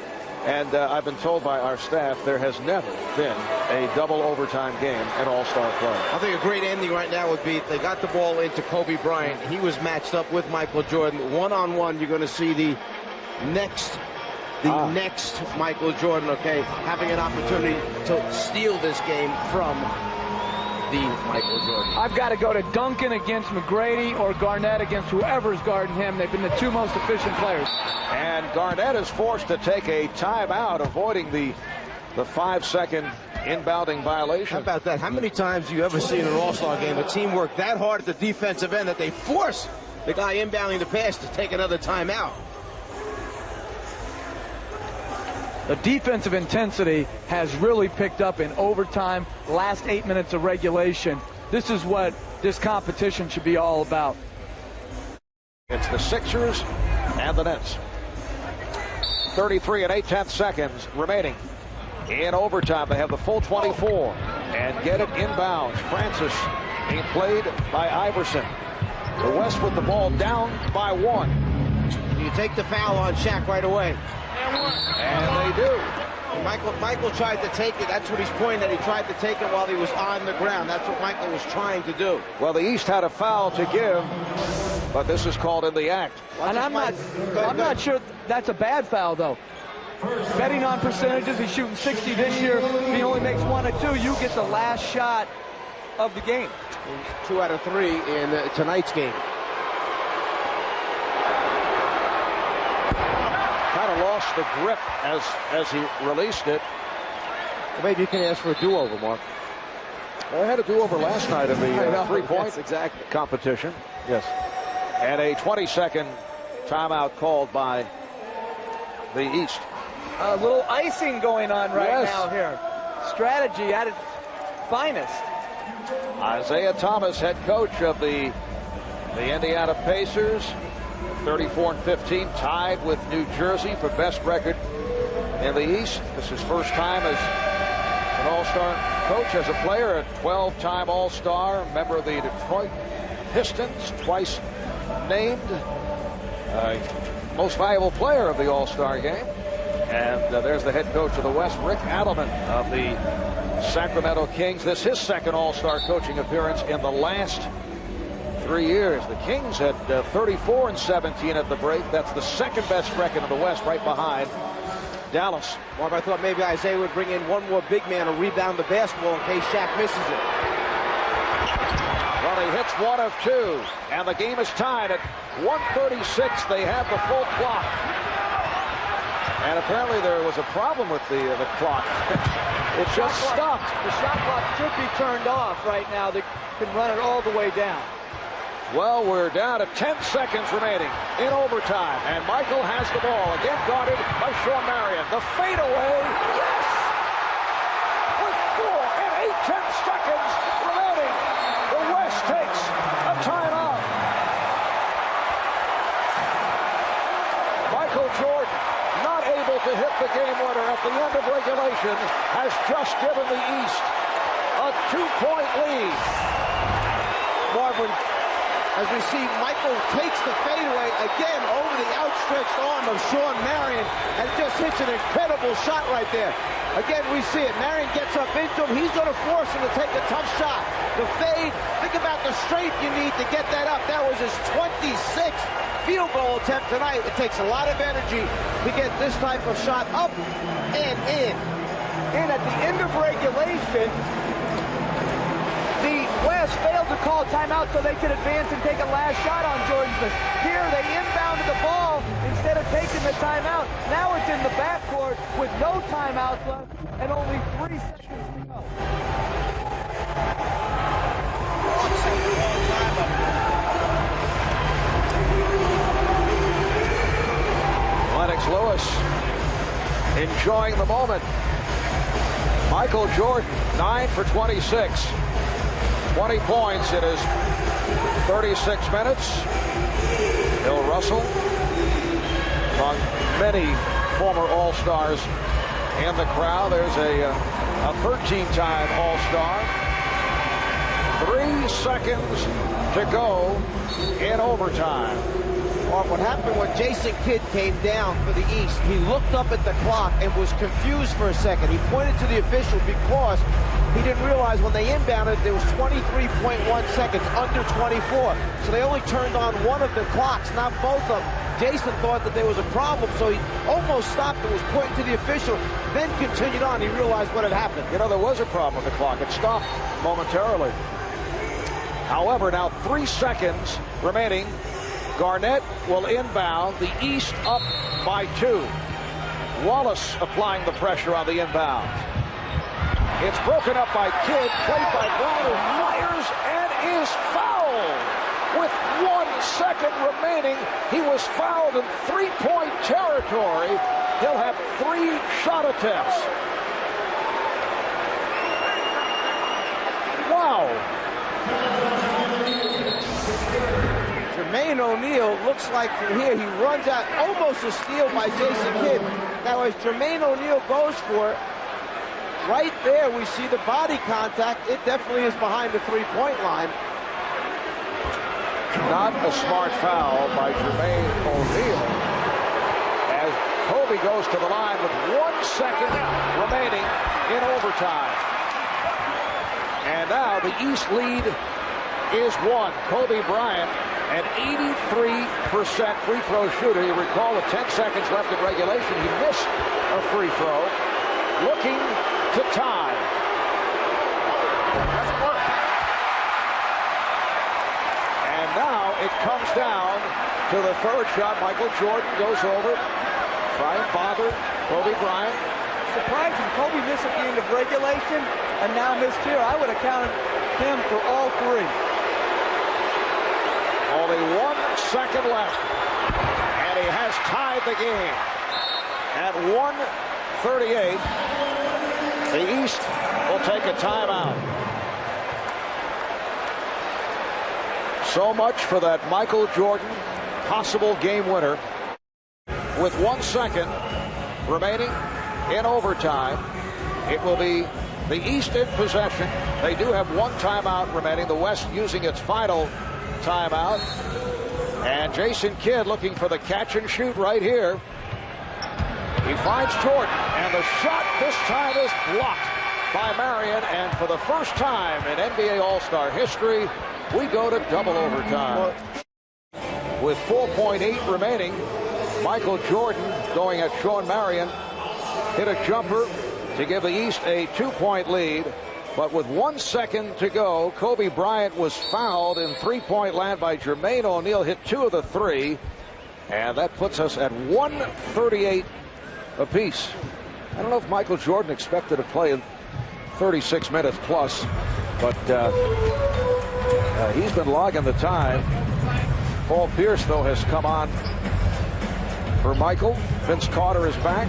Speaker 1: And I've been told by our staff there has never been a double overtime game in All-Star play.
Speaker 2: I think a great ending right now would be they got the ball into Kobe Bryant. He was matched up with Michael Jordan. One-on-one, you're going to see the next the next Michael Jordan, okay, having an opportunity to steal this game from the Michael Jordan.
Speaker 3: I've got to go to Duncan against McGrady or Garnett against whoever's guarding him. They've been the two most efficient players.
Speaker 1: And Garnett is forced to take a timeout, avoiding the 5-second inbounding violation.
Speaker 2: How about that? How many times do you ever see in an all-star game a team work that hard at the defensive end that they force the guy inbounding the pass to take another timeout?
Speaker 3: The defensive intensity has really picked up in overtime, last 8 minutes of regulation. This is what this competition should be all about.
Speaker 1: It's the Sixers and the Nets. 33 and 8/10 seconds remaining. In overtime, they have the full 24 and get it inbounds. Francis being played by Iverson. The West with the ball down by 1.
Speaker 2: You take the foul on Shaq right away.
Speaker 1: And they do.
Speaker 2: Michael tried to take it. That's what he's pointing at. He tried to take it while he was on the ground. That's what Michael was trying to do.
Speaker 1: Well, the East had a foul to give, but this is called in the act.
Speaker 3: And I'm not sure that's a bad foul, though. Betting on percentages, he's shooting 60 this year. If he only makes 1 or 2, you get the last shot of the game.
Speaker 2: 2 out of 3 in tonight's game.
Speaker 1: Kind of lost the grip as he released it.
Speaker 2: Well, maybe you can ask for a do-over, Mark.
Speaker 1: Well, I had a do-over last night in the three-point
Speaker 2: exactly.
Speaker 1: competition. Yes. And a 20-second timeout called by the East.
Speaker 3: A little icing going on right now here. Strategy at its finest.
Speaker 1: Isaiah Thomas, head coach of the Indiana Pacers, 34 and 15, tied with New Jersey for best record in the East. This is his first time as an All-Star coach, as a player, a 12-time All-Star, member of the Detroit Pistons, twice named most valuable player of the All-Star game. And there's the head coach of the West, Rick Adelman of the Sacramento Kings. This is his second All-Star coaching appearance in the last 3 years. The Kings had 34 and 17 at the break. That's the second best record in the West, right behind Dallas.
Speaker 2: Mark, I thought maybe Isaiah would bring in one more big man to rebound the basketball in case Shaq misses it.
Speaker 1: Well, he hits 1 of 2, and the game is tied at 1:36. They have the full clock. And apparently there was a problem with the clock. It just stopped.
Speaker 3: The shot clock should be turned off right now. They can run it all the way down.
Speaker 1: Well, we're down to 10 seconds remaining in overtime. And Michael has the ball. Again guarded by Sean Marion. The fadeaway. Yes! With 4 and 8/10 seconds remaining, the West takes a timeout. Michael Jordan, not able to hit the game winner at the end of regulation, has just given the East a 2-point lead.
Speaker 2: Marvin, as we see, Michael takes the fadeaway again over the outstretched arm of Sean Marion and just hits an incredible shot right there. Again, we see it. Marion gets up into him. He's going to force him to take a tough shot. The fade, think about the strength you need to get that up. That was his 26th field goal attempt tonight. It takes a lot of energy to get this type of shot up and in.
Speaker 3: And at the end of regulation, the West failed to call timeout so they could advance and take a last shot on Jordan's miss. Here they inbounded the ball instead of taking the timeout. Now it's in the backcourt with no timeouts left and only 3 seconds to go.
Speaker 1: Lennox Lewis enjoying the moment. Michael Jordan, 9 for 26. 20 points in his 36 minutes. Bill Russell, among many former All-Stars in the crowd. There's a 13-time All-Star. 3 seconds to go in overtime.
Speaker 2: Mark, what happened when Jason Kidd came down for the East, he looked up at the clock and was confused for a second. He pointed to the official because he didn't realize when they inbounded there was 23.1 seconds, under 24. So they only turned on one of the clocks, not both of them. Jason thought that there was a problem, so he almost stopped and was pointing to the official, then continued on. He realized what had happened.
Speaker 1: You know, there was a problem with the clock. It stopped momentarily. However, now 3 seconds remaining. Garnett will inbound. The East up by 2. Wallace applying the pressure on the inbound. It's broken up by Kidd, played by Brown, who fires and is fouled. With 1 second remaining, he was fouled in three-point territory. He'll have 3 shot attempts. Wow.
Speaker 2: Jermaine O'Neal looks like from here he runs out, almost a steal by Jason Kidd. Now as Jermaine O'Neal goes for it, right there we see the body contact. It definitely is behind the three-point line.
Speaker 1: Not a smart foul by Jermaine O'Neal as Kobe goes to the line with 1 second remaining in overtime. And now the East lead is 1. Kobe Bryant, an 83% free throw shooter. You recall with 10 seconds left in regulation, he missed a free throw. Looking to tie. And now it comes down to the third shot. Michael Jordan goes over. Try and bother Kobe Bryant.
Speaker 3: Surprising. Kobe missed at the end of regulation and now missed here. I would have counted him for all 3.
Speaker 1: Only 1 second left. And he has tied the game. At 1:38, the East will take a timeout. So much for that Michael Jordan possible game winner. With 1 second remaining in overtime, it will be the East in possession. They do have 1 timeout remaining. The West using its final timeout. And Jason Kidd looking for the catch and shoot right here. He finds Jordan, and the shot this time is blocked by Marion. And for the first time in NBA All-Star history, we go to double overtime. With 4.8 remaining, Michael Jordan going at Sean Marion, hit a jumper to give the East a 2-point lead. But with 1 second to go, Kobe Bryant was fouled in three-point land by Jermaine O'Neal, hit 2 of the 3. And that puts us at 138 apiece. I don't know if Michael Jordan expected to play in 36 minutes plus, but he's been logging the time. Paul Pierce, though, has come on for Michael. Vince Carter is back.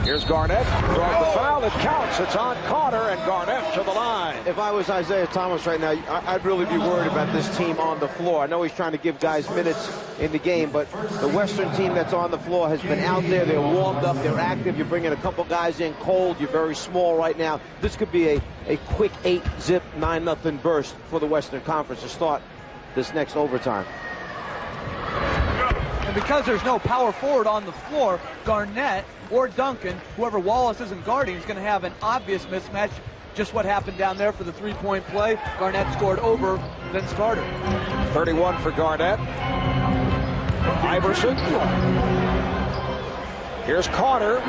Speaker 1: Here's Garnett throwing the foul. It counts. It's on Carter, and Garnett to the line.
Speaker 2: If I was Isaiah Thomas right now, I'd really be worried about this team on the floor. I know he's trying to give guys minutes in the game, but the Western team that's on the floor has been out there. They're warmed up. They're active. You're bringing a couple guys in cold. You're very small right now. This could be a quick 8-zip, 9-0 burst for the Western Conference to start this next overtime.
Speaker 12: And because there's no power forward on the floor, Garnett or Duncan, whoever Wallace isn't guarding, is going to have an obvious mismatch. Just what happened down there for the three-point play. Garnett scored over Vince Carter.
Speaker 1: 31 for Garnett. Iverson. Here's Carter.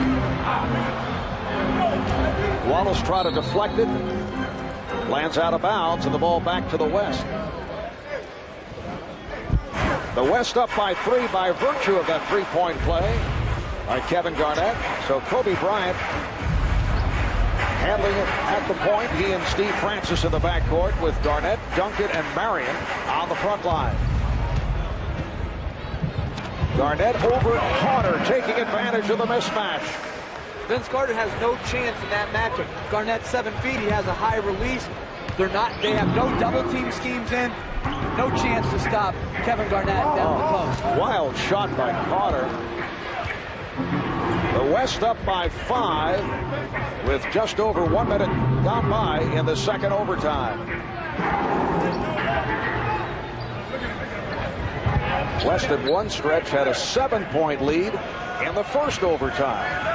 Speaker 1: Wallace tried to deflect it. Lands out of bounds, and the ball back to the West. The West up by 3 by virtue of that three-point play by Kevin Garnett. So Kobe Bryant handling it at the point. He and Steve Francis in the backcourt with Garnett, Duncan, and Marion on the front line. Garnett over Carter, taking advantage of the mismatch.
Speaker 3: Vince Carter has no chance in that matchup. Garnett's 7 feet. He has a high release. They have no double team schemes in. No chance to stop Kevin Garnett down the post.
Speaker 1: Wild shot by Carter. The West up by 5 with just over 1 minute gone by in the second overtime. West at one stretch had a 7-point lead in the first overtime.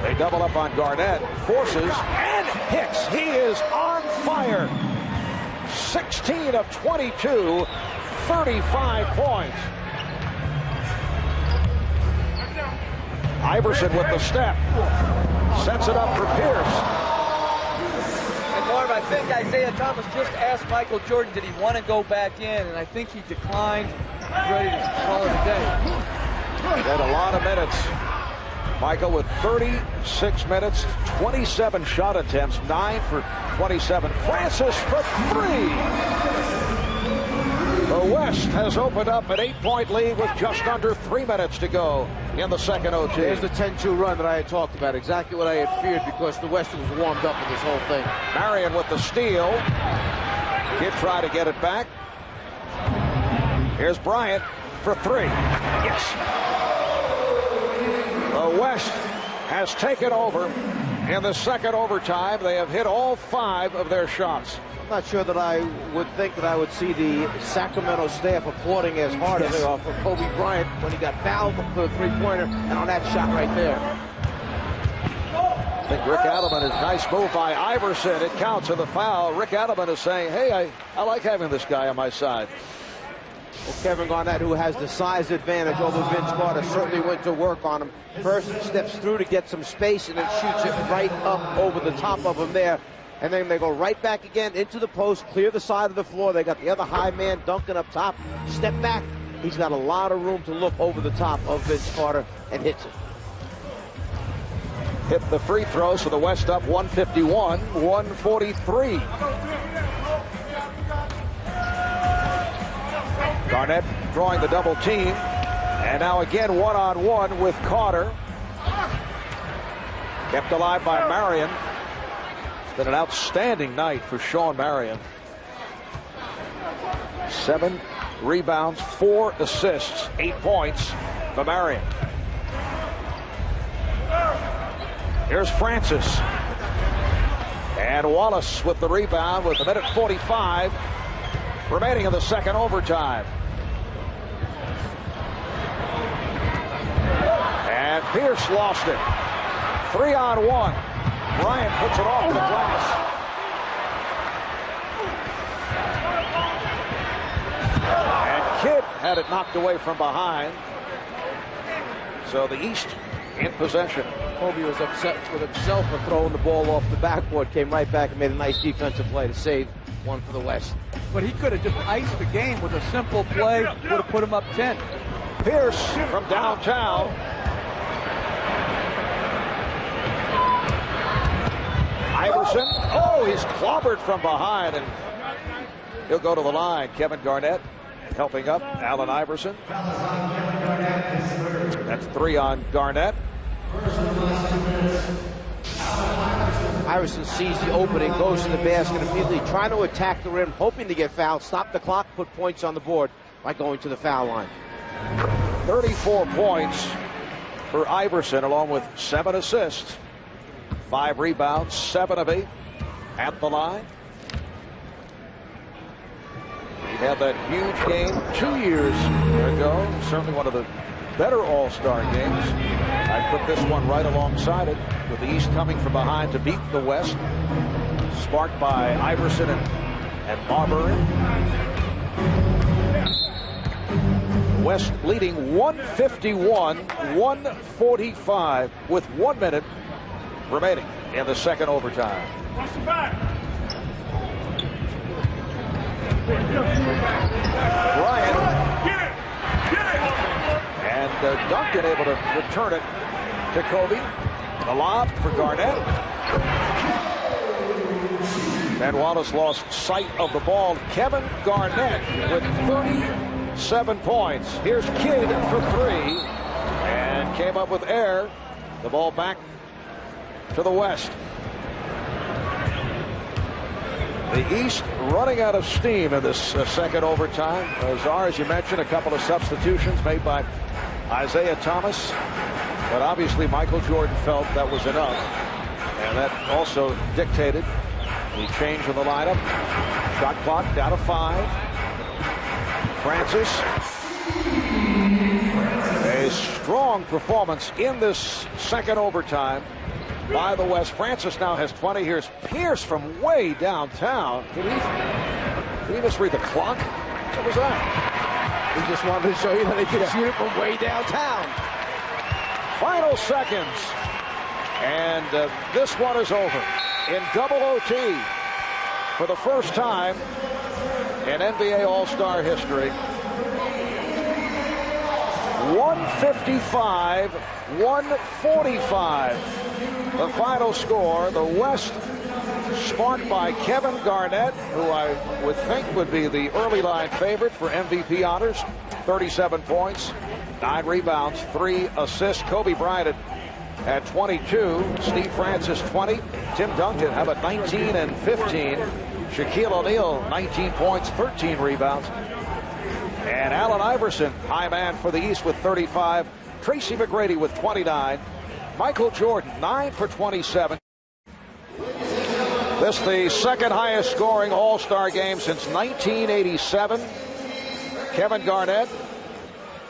Speaker 1: They double up on Garnett, forces, and hits. He is on fire. 16 of 22, 35 points. Iverson with the step. Sets it up for Pierce.
Speaker 3: And Marv, I think Isaiah Thomas just asked Michael Jordan, did he want to go back in? And I think he declined. He's ready to call it a day.
Speaker 1: He had a lot of minutes. Michael with 36 minutes, 27 shot attempts, 9 for 27. Francis for 3. The West has opened up an 8-point lead with just under 3 minutes to go in the second OT.
Speaker 2: There's the 10-2 run that I had talked about. Exactly what I had feared because the West was warmed up in this whole thing.
Speaker 1: Marion with the steal. Kid tried to get it back. Here's Bryant for 3. Yes. The West has taken over in the second overtime. They have hit all 5 of their shots.
Speaker 2: I'm not sure that I would think that I would see the Sacramento staff applauding as hard as they are for Kobe Bryant when he got fouled for the three-pointer and on that shot right there.
Speaker 1: I think Rick Adelman is nice move by Iverson. It counts in the foul. Rick Adelman is saying, hey, I like having this guy on my side.
Speaker 2: Well, Kevin Garnett, who has the size advantage over Vince Carter, certainly went to work on him. First steps through to get some space and then shoots it right up over the top of him there. And then they go right back again into the post, clear the side of the floor. They got the other high man, Duncan up top, step back. He's got a lot of room to look over the top of Vince Carter and hits it.
Speaker 1: Hit the free throw, so the West up 151, 143. Garnett drawing the double team. And now again one-on-one with Carter. Kept alive by Marion. It's been an outstanding night for Sean Marion. 7 rebounds, 4 assists, 8 points for Marion. Here's Francis. And Wallace with the rebound with a minute 45 remaining in the second overtime. And Pierce lost it. 3-on-1. Bryant puts it off to the glass. And Kidd had it knocked away from behind. So the East in possession.
Speaker 2: Kobe was upset with himself for throwing the ball off the backboard, came right back and made a nice defensive play to save one for the West.
Speaker 12: But he could have just iced the game with a simple play, would have put him up 10.
Speaker 1: Pierce from downtown. Iverson, oh, he's clobbered from behind, and he'll go to the line. Kevin Garnett helping up Allen Iverson. That's 3 on Garnett.
Speaker 2: Iverson sees the opening, goes to the basket immediately, trying to attack the rim, hoping to get fouled, stop the clock, put points on the board by going to the foul line.
Speaker 1: 34 points for Iverson, along with 7 assists. 5 rebounds, 7 of 8 at the line. He had that huge game 2 years ago. Certainly one of the better all-star games. I put this one right alongside it, with the East coming from behind to beat the West. Sparked by Iverson and Marbury. West leading 151-145 with 1 minute remaining in the second overtime. Bryant. And Duncan able to return it to Kobe. The lob for Garnett. And Wallace lost sight of the ball. Kevin Garnett with 37 points. Here's Kidd for 3. And came up with air. The ball back to the West. The East running out of steam in this second overtime. Czar, as you mentioned, a couple of substitutions made by Isaiah Thomas. But obviously Michael Jordan felt that was enough. And that also dictated the change in the lineup. Shot clock down to 5. Francis. A strong performance in this second overtime by the West. Francis now has 20. Here's Pierce from way downtown. Did he misread the clock? What was that?
Speaker 2: He just wanted to show you that he could shoot it from way downtown.
Speaker 1: Final seconds. And this one is over in double OT for the first time in NBA All-Star history. 155-145. The final score. The West sparked by Kevin Garnett, who I would think would be the early line favorite for MVP honors. 37 points, 9 rebounds, 3 assists. Kobe Bryant at 22. Steve Francis 20. Tim Duncan, how about 19 and 15? Shaquille O'Neal 19 points, 13 rebounds. And Allen Iverson, high man for the East with 35. Tracy McGrady with 29. Michael Jordan 9 for 27. This the second highest scoring All-Star game since 1987. Kevin Garnett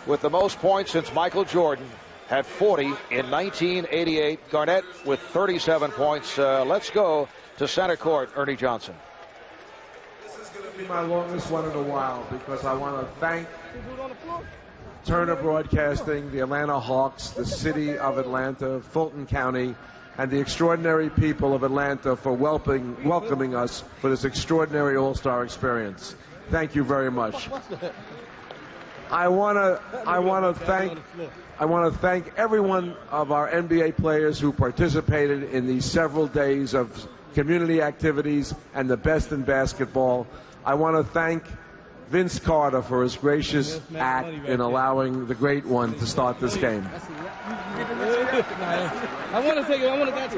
Speaker 1: with the most points since Michael Jordan had 40 in 1988. Garnett with 37 points. Let's go to center court, Ernie Johnson.
Speaker 14: This is going to be my longest one in a while because I want to thank Turner Broadcasting, the Atlanta Hawks, the city of Atlanta, Fulton County, and the extraordinary people of Atlanta for welcoming us for this extraordinary All-Star experience. Thank you very much. I want to thank every one of our NBA players who participated in these several days of community activities and the best in basketball. I want to thank Vince Carter for his gracious act in allowing the great one to start this game.
Speaker 17: I want to take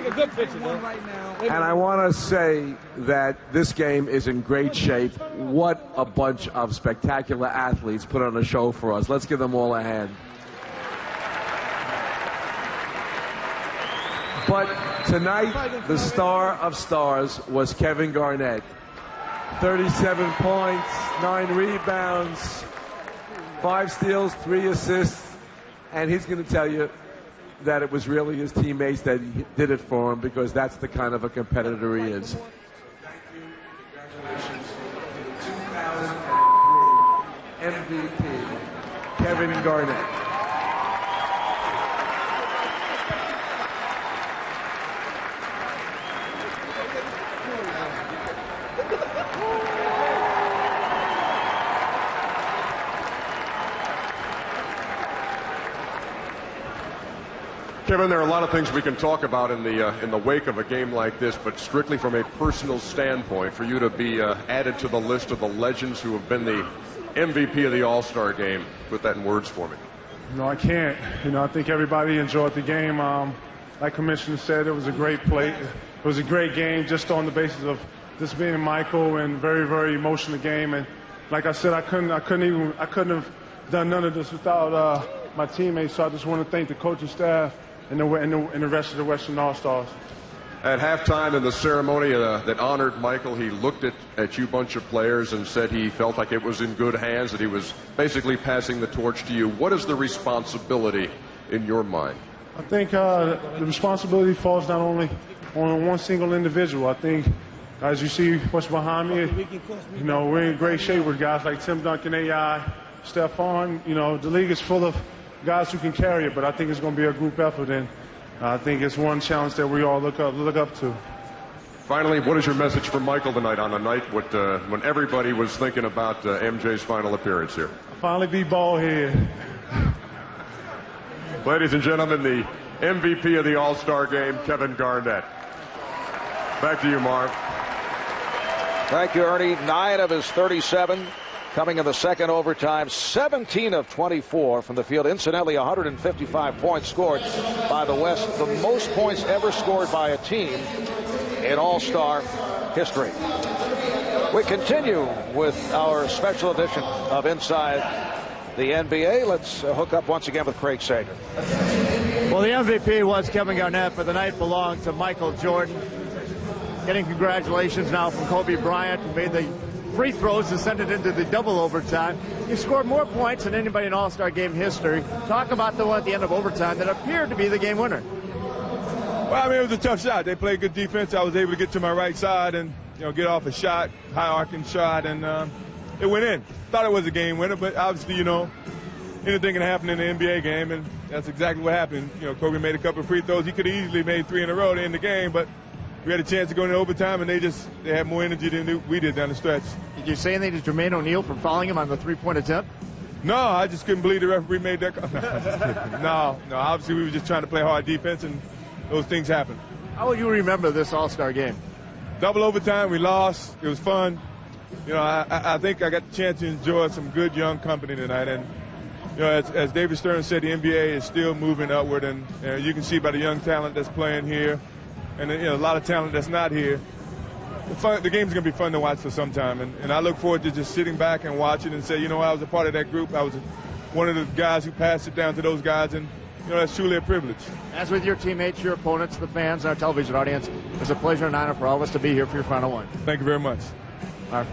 Speaker 17: a good picture right now.
Speaker 14: And I want to say that this game is in great shape. What a bunch of spectacular athletes put on a show for us. Let's give them all a hand. But tonight, the star of stars was Kevin Garnett. 37 points, 9 rebounds, 5 steals, 3 assists, and he's going to tell you that it was really his teammates that did it for him because that's the kind of a competitor he is. Thank you and congratulations to the 2003 MVP, Kevin Garnett.
Speaker 18: Kevin, there are a lot of things we can talk about in the wake of a game like this, but strictly from a personal standpoint, for you to be added to the list of the legends who have been the MVP of the All-Star game, put that in words for me.
Speaker 19: No, I can't. I think everybody enjoyed the game. Like Commissioner said, it was a great play. It was a great game just on the basis of this being Michael and very, very emotional game. And like I said, I couldn't have done none of this without my teammates. So I just want to thank the coaching staff and the rest of the Western All-Stars.
Speaker 18: At halftime in the ceremony that honored Michael, he looked at you bunch of players and said he felt like it was in good hands, that he was basically passing the torch to you. What is the responsibility in your mind?
Speaker 19: I think the responsibility falls not only on one single individual. I think, as you see what's behind me, we're in great shape with guys like Tim Duncan, AI, Stephon. The league is full of guys who can carry it, but I think it's going to be a group effort, and I think it's one challenge that we all look up to.
Speaker 18: Finally, what is your message for Michael tonight on a night when everybody was thinking about MJ's final appearance here?
Speaker 19: Finally beat Ballhead.
Speaker 18: Ladies and gentlemen, the MVP of the All-Star game, Kevin Garnett. Back to you, Marv.
Speaker 1: Thank you, Ernie. 9 of his 37 coming in the second overtime. 17 of 24 from the field. Incidentally, 155 points scored by the West. The most points ever scored by a team in All-Star history. We continue with our special edition of Inside the NBA. Let's hook up once again with Craig Sager.
Speaker 6: Well, the MVP was Kevin Garnett, but the night belonged to Michael Jordan. Getting congratulations now from Kobe Bryant, who made the free throws to send it into the double overtime. You scored more points than anybody in All-Star game history. Talk about the one at the end of overtime that appeared to be the game winner.
Speaker 7: Well, I mean, it was a tough shot. They played good defense. I was able to get to my right side and, get off a shot, high arcing shot, and it went in. Thought it was a game winner, but obviously, anything can happen in the NBA game, and that's exactly what happened. Kobe made a couple of free throws. He could have easily made 3 in a row to end the game, but we had a chance to go into overtime, and they had more energy than we did down the stretch.
Speaker 6: Did you say anything to Jermaine O'Neal for fouling him on the three-point attempt?
Speaker 7: No, I just couldn't believe the referee made that call. No, obviously we were just trying to play hard defense, and those things happen.
Speaker 6: How will you remember this All-Star game?
Speaker 7: Double overtime, we lost. It was fun. I think I got the chance to enjoy some good young company tonight, and as David Stern said, the NBA is still moving upward, and you can see by the young talent that's playing here, and a lot of talent that's not here. The game's going to be fun to watch for some time, and I look forward to just sitting back and watching and say, I was a part of that group. I was one of the guys who passed it down to those guys, and that's truly a privilege.
Speaker 6: As with your teammates, your opponents, the fans, and our television audience, it's a pleasure and honor for all of us to be here for your final one.
Speaker 7: Thank you very much.
Speaker 6: All right.